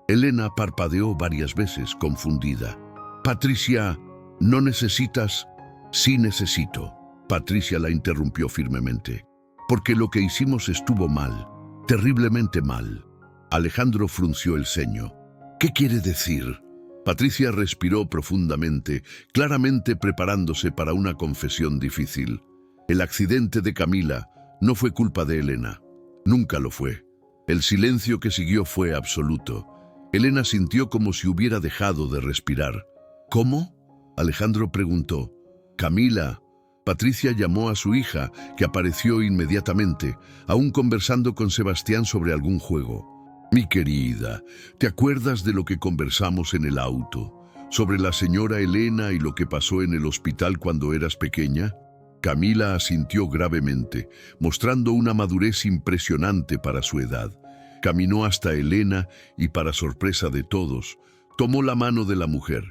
Elena parpadeó varias veces, confundida. Patricia, ¿no necesitas? Sí necesito. Patricia la interrumpió firmemente. Porque lo que hicimos estuvo mal, terriblemente mal. Alejandro frunció el ceño. ¿Qué quiere decir? Patricia respiró profundamente, claramente preparándose para una confesión difícil. El accidente de Camila no fue culpa de Elena. Nunca lo fue. El silencio que siguió fue absoluto. Elena sintió como si hubiera dejado de respirar. ¿Cómo? Alejandro preguntó. Camila. Patricia llamó a su hija, que apareció inmediatamente, aún conversando con Sebastián sobre algún juego. Mi querida, ¿te acuerdas de lo que conversamos en el auto? ¿Sobre la señora Elena y lo que pasó en el hospital cuando eras pequeña? Camila asintió gravemente, mostrando una madurez impresionante para su edad. Caminó hasta Elena y, para sorpresa de todos, tomó la mano de la mujer.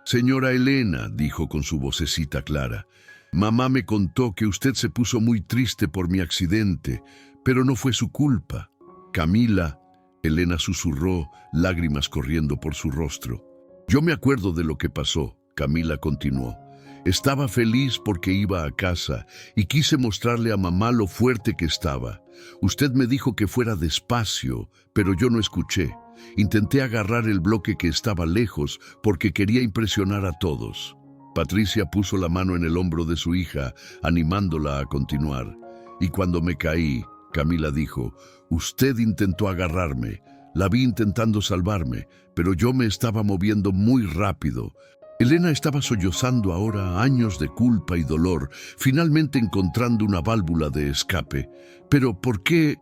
Señora Elena, dijo con su vocecita clara, mamá me contó que usted se puso muy triste por mi accidente, pero no fue su culpa. Camila, Elena susurró, lágrimas corriendo por su rostro. Yo me acuerdo de lo que pasó, Camila continuó. Estaba feliz porque iba a casa y quise mostrarle a mamá lo fuerte que estaba. Usted me dijo que fuera despacio, pero yo no escuché. Intenté agarrar el bloque que estaba lejos porque quería impresionar a todos. Patricia puso la mano en el hombro de su hija, animándola a continuar. Y cuando me caí, Camila dijo, usted intentó agarrarme. La vi intentando salvarme, pero yo me estaba moviendo muy rápido. Elena estaba sollozando ahora años de culpa y dolor, finalmente encontrando una válvula de escape. ¿Pero por qué?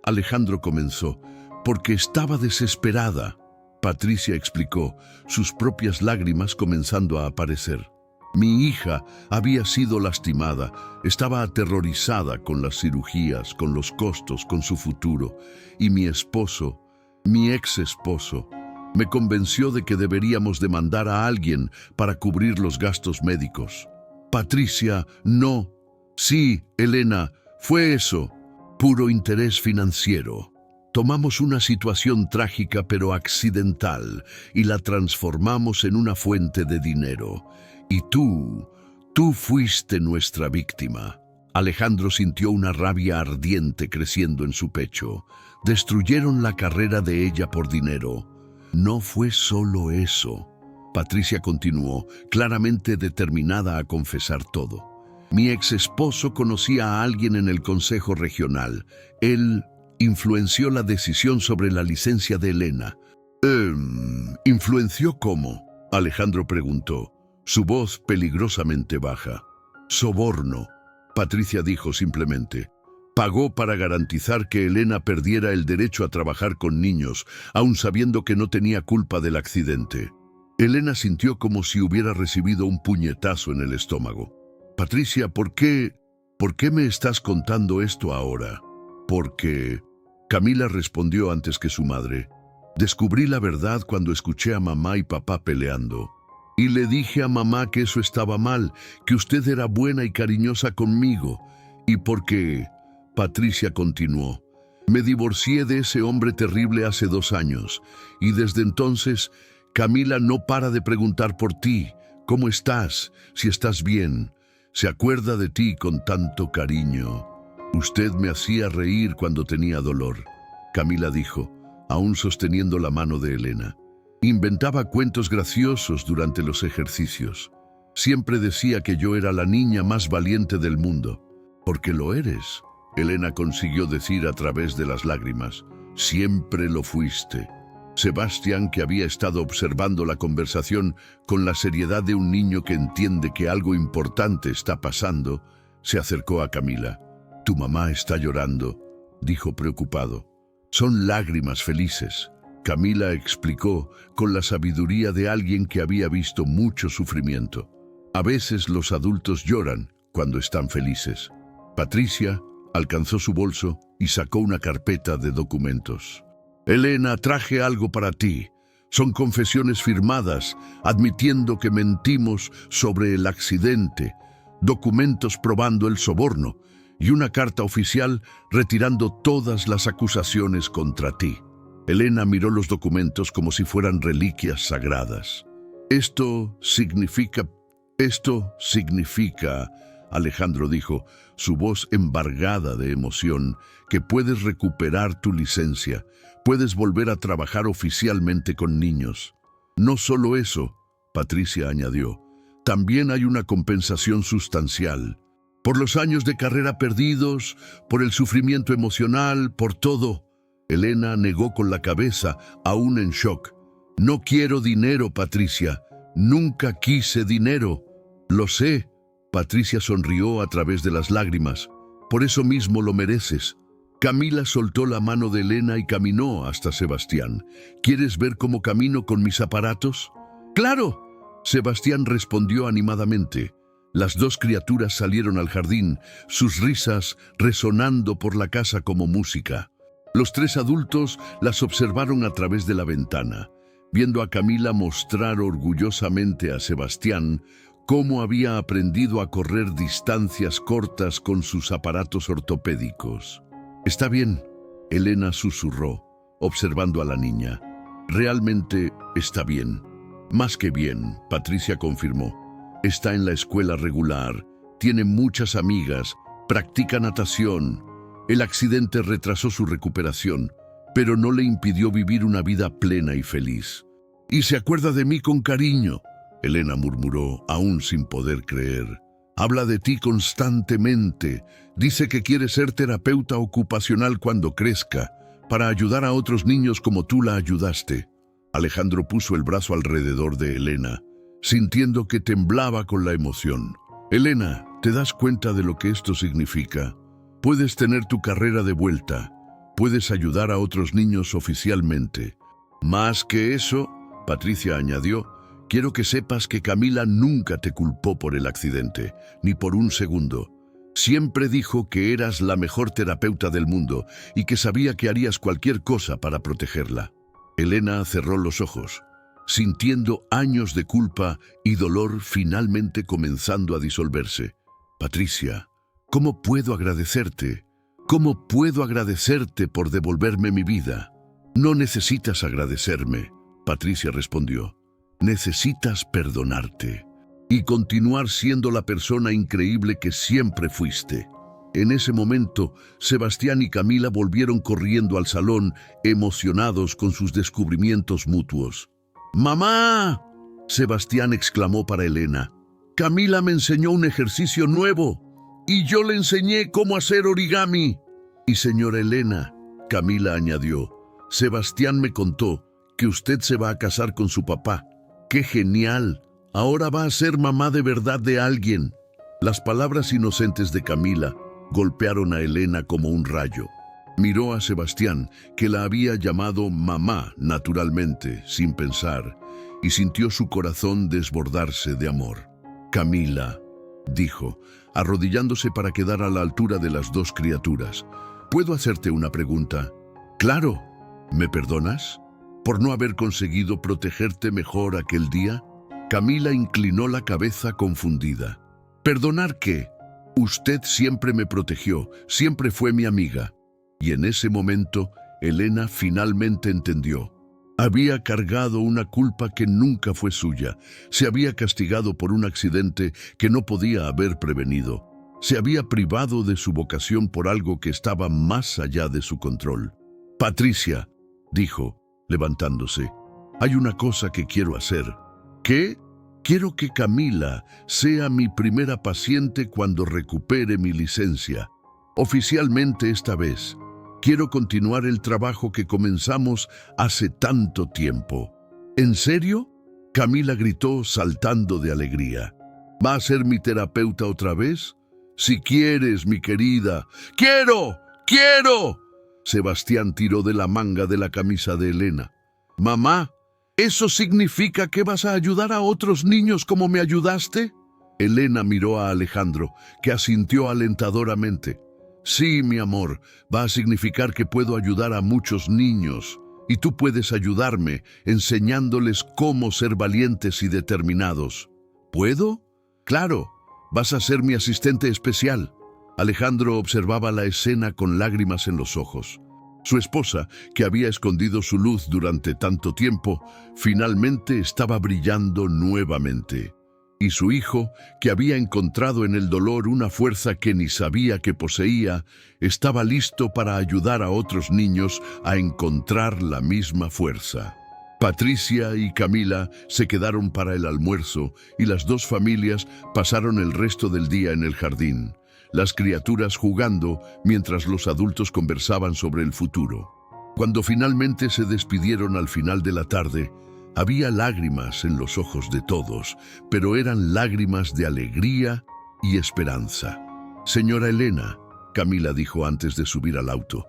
Alejandro comenzó. Porque estaba desesperada. Patricia explicó, sus propias lágrimas comenzando a aparecer. Mi hija había sido lastimada, estaba aterrorizada con las cirugías, con los costos, con su futuro. Y mi esposo, mi ex esposo, me convenció de que deberíamos demandar a alguien para cubrir los gastos médicos. Patricia, no. Sí, Elena, fue eso. Puro interés financiero. Tomamos una situación trágica pero accidental y la transformamos en una fuente de dinero. Y tú fuiste nuestra víctima. Alejandro sintió una rabia ardiente creciendo en su pecho. Destruyeron la carrera de ella por dinero. No fue solo eso. Patricia continuó, claramente determinada a confesar todo. Mi ex esposo conocía a alguien en el Consejo Regional. Él influenció la decisión sobre la licencia de Elena. ¿Influenció cómo? Alejandro preguntó, su voz peligrosamente baja. Soborno, Patricia dijo simplemente. Pagó para garantizar que Elena perdiera el derecho a trabajar con niños, aun sabiendo que no tenía culpa del accidente. Elena sintió como si hubiera recibido un puñetazo en el estómago. Patricia, ¿por qué me estás contando esto ahora? Porque... Camila respondió antes que su madre. Descubrí la verdad cuando escuché a mamá y papá peleando. Y le dije a mamá que eso estaba mal, que usted era buena y cariñosa conmigo. Y porque... Patricia continuó. Me divorcié de ese hombre terrible hace 2 años. Y desde entonces, Camila no para de preguntar por ti. ¿Cómo estás? Si estás bien. Se acuerda de ti con tanto cariño. Usted me hacía reír cuando tenía dolor. Camila dijo, aún sosteniendo la mano de Elena. Inventaba cuentos graciosos durante los ejercicios. Siempre decía que yo era la niña más valiente del mundo. Porque lo eres. Elena consiguió decir a través de las lágrimas. Siempre lo fuiste. Sebastián, que había estado observando la conversación con la seriedad de un niño que entiende que algo importante está pasando, se acercó a Camila. Tu mamá está llorando, dijo preocupado. Son lágrimas felices. Camila explicó con la sabiduría de alguien que había visto mucho sufrimiento. A veces los adultos lloran cuando están felices. Patricia alcanzó su bolso y sacó una carpeta de documentos. Elena, traje algo para ti. Son confesiones firmadas, admitiendo que mentimos sobre el accidente. documentos probando el soborno y una carta oficial retirando todas las acusaciones contra ti. Elena miró los documentos como si fueran reliquias sagradas. Esto significa, Alejandro dijo, su voz embargada de emoción, que puedes recuperar tu licencia, puedes volver a trabajar oficialmente con niños. No solo eso, Patricia añadió, también hay una compensación sustancial. Por los años de carrera perdidos, por el sufrimiento emocional, por todo. Elena negó con la cabeza, aún en shock. No quiero dinero, Patricia. Nunca quise dinero. Lo sé. Patricia sonrió a través de las lágrimas. Por eso mismo lo mereces. Camila soltó la mano de Elena y caminó hasta Sebastián. ¿Quieres ver cómo camino con mis aparatos? ¡Claro! Sebastián respondió animadamente. Las dos criaturas salieron al jardín, sus risas resonando por la casa como música. Los tres adultos las observaron a través de la ventana, viendo a Camila mostrar orgullosamente a Sebastián cómo había aprendido a correr distancias cortas con sus aparatos ortopédicos. «Está bien», Elena susurró, observando a la niña. «Realmente está bien». «Más que bien», Patricia confirmó. «Está en la escuela regular, tiene muchas amigas, practica natación. El accidente retrasó su recuperación, pero no le impidió vivir una vida plena y feliz. Y se acuerda de mí con cariño», Elena murmuró, aún sin poder creer. «Habla de ti constantemente. Dice que quiere ser terapeuta ocupacional cuando crezca, para ayudar a otros niños como tú la ayudaste». Alejandro puso el brazo alrededor de Elena, sintiendo que temblaba con la emoción. «Elena, ¿te das cuenta de lo que esto significa? Puedes tener tu carrera de vuelta. Puedes ayudar a otros niños oficialmente. Más que eso», Patricia añadió, «quiero que sepas que Camila nunca te culpó por el accidente, ni por un segundo. Siempre dijo que eras la mejor terapeuta del mundo y que sabía que harías cualquier cosa para protegerla». Elena cerró los ojos, sintiendo años de culpa y dolor finalmente comenzando a disolverse. «Patricia, ¿cómo puedo agradecerte? ¿Cómo puedo agradecerte por devolverme mi vida?» «No necesitas agradecerme», Patricia respondió. «Necesitas perdonarte y continuar siendo la persona increíble que siempre fuiste». En ese momento, Sebastián y Camila volvieron corriendo al salón, emocionados con sus descubrimientos mutuos. «¡Mamá!», Sebastián exclamó para Elena. «Camila me enseñó un ejercicio nuevo y yo le enseñé cómo hacer origami». «Y señora Elena», Camila añadió, «Sebastián me contó que usted se va a casar con su papá. ¡Qué genial! Ahora va a ser mamá de verdad de alguien». Las palabras inocentes de Camila golpearon a Elena como un rayo. Miró a Sebastián, que la había llamado mamá naturalmente, sin pensar, y sintió su corazón desbordarse de amor. «Camila», dijo, arrodillándose para quedar a la altura de las dos criaturas, «¿puedo hacerte una pregunta?» «Claro. ¿Me perdonas por no haber conseguido protegerte mejor aquel día?» Camila inclinó la cabeza confundida. «¿Perdonar qué? Usted siempre me protegió, siempre fue mi amiga». Y en ese momento, Elena finalmente entendió. Había cargado una culpa que nunca fue suya. Se había castigado por un accidente que no podía haber prevenido. Se había privado de su vocación por algo que estaba más allá de su control. «Patricia», dijo, levantándose, «hay una cosa que quiero hacer». «¿Qué?» «Quiero que Camila sea mi primera paciente cuando recupere mi licencia. Oficialmente esta vez. Quiero continuar el trabajo que comenzamos hace tanto tiempo». «¿En serio?», Camila gritó saltando de alegría. «¿Va a ser mi terapeuta otra vez?» «Si quieres, mi querida». «¡Quiero! ¡Quiero!», Sebastián tiró de la manga de la camisa de Elena. «Mamá, ¿eso significa que vas a ayudar a otros niños como me ayudaste?». Elena miró a Alejandro, que asintió alentadoramente. «Sí, mi amor, va a significar que puedo ayudar a muchos niños, y tú puedes ayudarme enseñándoles cómo ser valientes y determinados». «¿Puedo?». «Claro, Vas a ser mi asistente especial. Alejandro observaba la escena con lágrimas en los ojos. Su esposa, que había escondido su luz durante tanto tiempo, finalmente estaba brillando nuevamente. Y su hijo, que había encontrado en el dolor una fuerza que ni sabía que poseía, estaba listo para ayudar a otros niños a encontrar la misma fuerza. Patricia y Camila se quedaron para el almuerzo y las dos familias pasaron el resto del día en el jardín, las criaturas jugando mientras los adultos conversaban sobre el futuro. Cuando finalmente se despidieron al final de la tarde, había lágrimas en los ojos de todos, pero eran lágrimas de alegría y esperanza. Señora Elena, Camila dijo antes de subir al auto,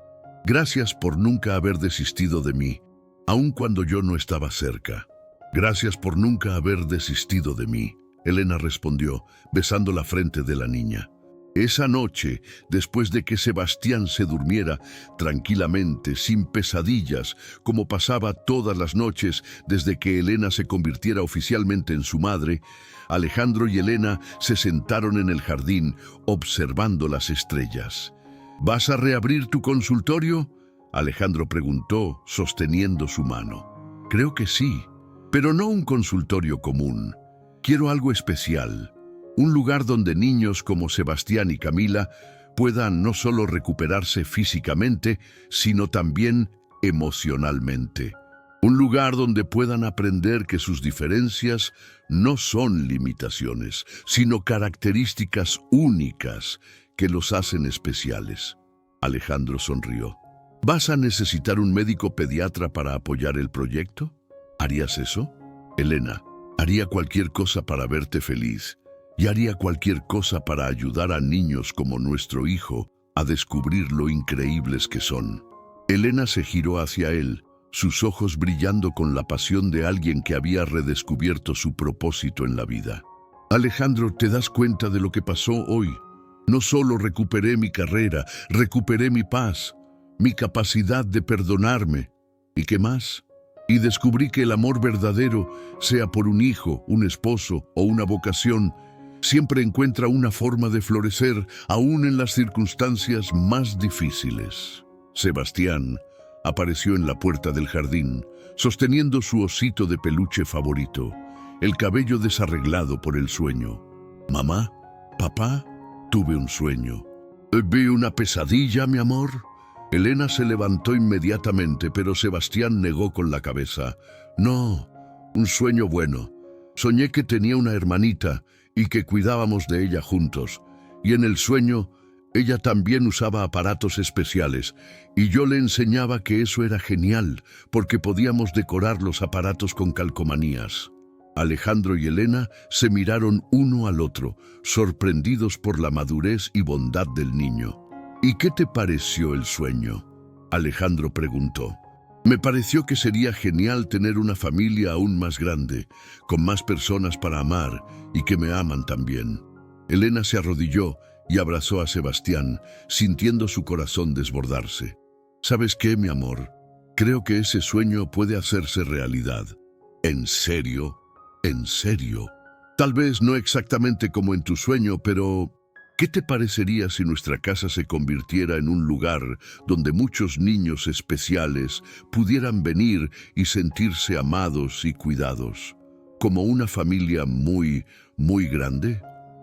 gracias por nunca haber desistido de mí, aun cuando yo no estaba cerca. Gracias por nunca haber desistido de mí, Elena respondió, besando la frente de la niña. Esa noche, después de que Sebastián se durmiera tranquilamente, sin pesadillas, como pasaba todas las noches desde que Elena se convirtiera oficialmente en su madre, Alejandro y Elena se sentaron en el jardín observando las estrellas. ¿Vas a reabrir tu consultorio?, Alejandro preguntó, sosteniendo su mano. Creo que sí, pero no un consultorio común. Quiero algo especial. Un lugar donde niños como Sebastián y Camila puedan no solo recuperarse físicamente, sino también emocionalmente. Un lugar donde puedan aprender que sus diferencias no son limitaciones, sino características únicas que los hacen especiales. Alejandro sonrió. ¿Vas a necesitar un médico pediatra para apoyar el proyecto? ¿Harías eso? Elena, haría cualquier cosa para verte feliz. Y haría cualquier cosa para ayudar a niños como nuestro hijo a descubrir lo increíbles que son. Elena se giró hacia él, sus ojos brillando con la pasión de alguien que había redescubierto su propósito en la vida. Alejandro, ¿te das cuenta de lo que pasó hoy? No solo recuperé mi carrera, recuperé mi paz, mi capacidad de perdonarme. ¿Y qué más? Y descubrí que el amor verdadero, sea por un hijo, un esposo o una vocación, siempre encuentra una forma de florecer, aún en las circunstancias más difíciles. Sebastián apareció en la puerta del jardín, sosteniendo su osito de peluche favorito, el cabello desarreglado por el sueño. Mamá, papá, tuve un sueño. ¿Vi una pesadilla, mi amor? Elena se levantó inmediatamente, pero Sebastián negó con la cabeza. No, un sueño bueno. Soñé que tenía una hermanita y que cuidábamos de ella juntos. Y en el sueño, ella también usaba aparatos especiales, y yo le enseñaba que eso era genial, porque podíamos decorar los aparatos con calcomanías. Alejandro y Elena se miraron uno al otro, sorprendidos por la madurez y bondad del niño. ¿Y qué te pareció el sueño?, Alejandro preguntó. Me pareció que sería genial tener una familia aún más grande, con más personas para amar y que me aman también. Elena se arrodilló y abrazó a Sebastián, sintiendo su corazón desbordarse. ¿Sabes qué, mi amor? Creo que ese sueño puede hacerse realidad. ¿En serio? ¿En serio? Tal vez no exactamente como en tu sueño, pero ¿qué te parecería si nuestra casa se convirtiera en un lugar donde muchos niños especiales pudieran venir y sentirse amados y cuidados? ¿Como una familia muy, muy grande?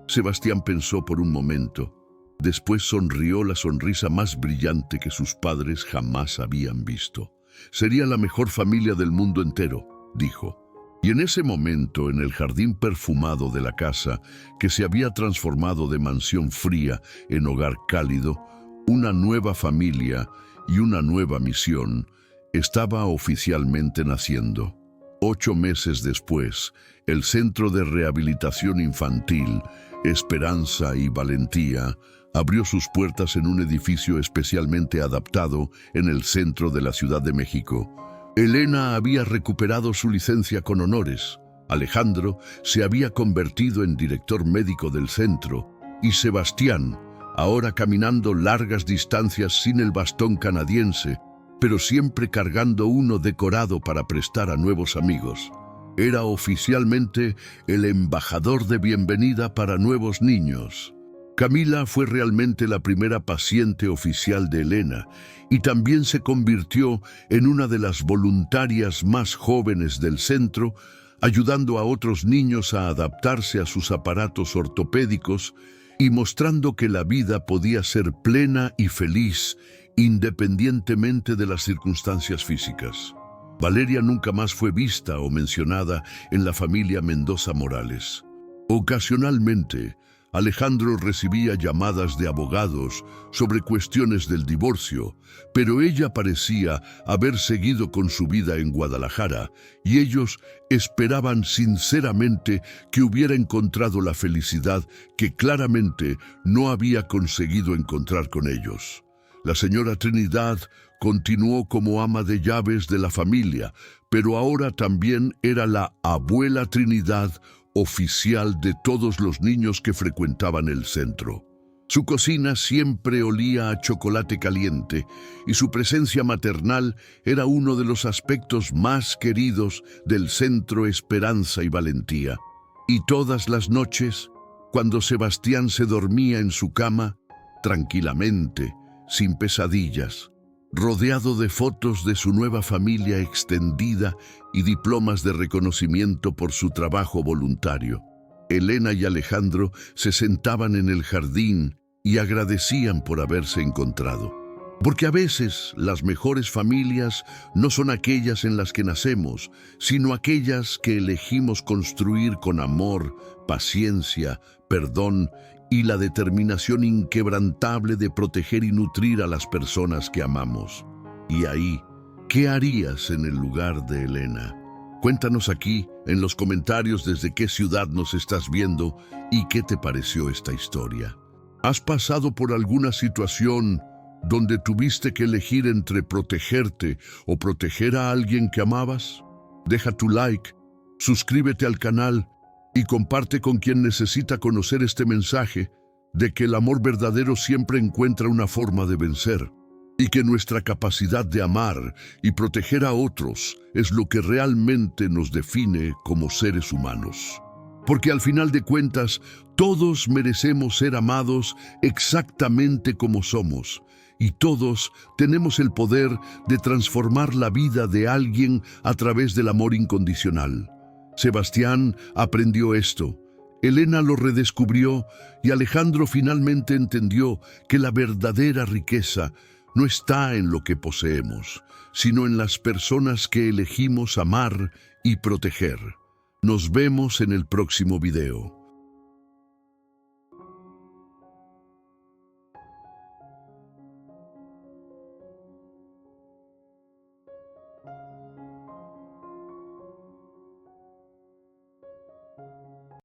Sebastián pensó por un momento. Después sonrió la sonrisa más brillante que sus padres jamás habían visto. Sería la mejor familia del mundo entero, dijo. Y en ese momento, en el jardín perfumado de la casa, que se había transformado de mansión fría en hogar cálido, una nueva familia y una nueva misión estaba oficialmente naciendo. 8 meses después, el Centro de Rehabilitación Infantil, Esperanza y Valentía, abrió sus puertas en un edificio especialmente adaptado en el centro de la Ciudad de México. Elena había recuperado su licencia con honores, Alejandro se había convertido en director médico del centro y Sebastián, ahora caminando largas distancias sin el bastón canadiense, pero siempre cargando uno decorado para prestar a nuevos amigos. Era oficialmente el embajador de bienvenida para nuevos niños. Camila fue realmente la primera paciente oficial de Elena y también se convirtió en una de las voluntarias más jóvenes del centro, ayudando a otros niños a adaptarse a sus aparatos ortopédicos y mostrando que la vida podía ser plena y feliz independientemente de las circunstancias físicas. Valeria nunca más fue vista o mencionada en la familia Mendoza Morales. Ocasionalmente, Alejandro recibía llamadas de abogados sobre cuestiones del divorcio, pero ella parecía haber seguido con su vida en Guadalajara y ellos esperaban sinceramente que hubiera encontrado la felicidad que claramente no había conseguido encontrar con ellos. La señora Trinidad continuó como ama de llaves de la familia, pero ahora también era la abuela Trinidad oficial de todos los niños que frecuentaban el centro. Su cocina siempre olía a chocolate caliente y su presencia maternal era uno de los aspectos más queridos del Centro Esperanza y Valentía. Y todas las noches, cuando Sebastián se dormía en su cama, tranquilamente, sin pesadillas, rodeado de fotos de su nueva familia extendida y diplomas de reconocimiento por su trabajo voluntario, Elena y Alejandro se sentaban en el jardín y agradecían por haberse encontrado. Porque a veces las mejores familias no son aquellas en las que nacemos, sino aquellas que elegimos construir con amor, paciencia, perdón y la determinación inquebrantable de proteger y nutrir a las personas que amamos. Y ahí, ¿qué harías en el lugar de Elena? Cuéntanos aquí en los comentarios desde qué ciudad nos estás viendo y qué te pareció esta historia. ¿Has pasado por alguna situación donde tuviste que elegir entre protegerte o proteger a alguien que amabas? Deja tu like, suscríbete al canal y comparte con quien necesita conocer este mensaje de que el amor verdadero siempre encuentra una forma de vencer y que nuestra capacidad de amar y proteger a otros es lo que realmente nos define como seres humanos. Porque al final de cuentas, todos merecemos ser amados exactamente como somos y todos tenemos el poder de transformar la vida de alguien a través del amor incondicional. Sebastián aprendió esto, Elena lo redescubrió y Alejandro finalmente entendió que la verdadera riqueza no está en lo que poseemos, sino en las personas que elegimos amar y proteger. Nos vemos en el próximo video.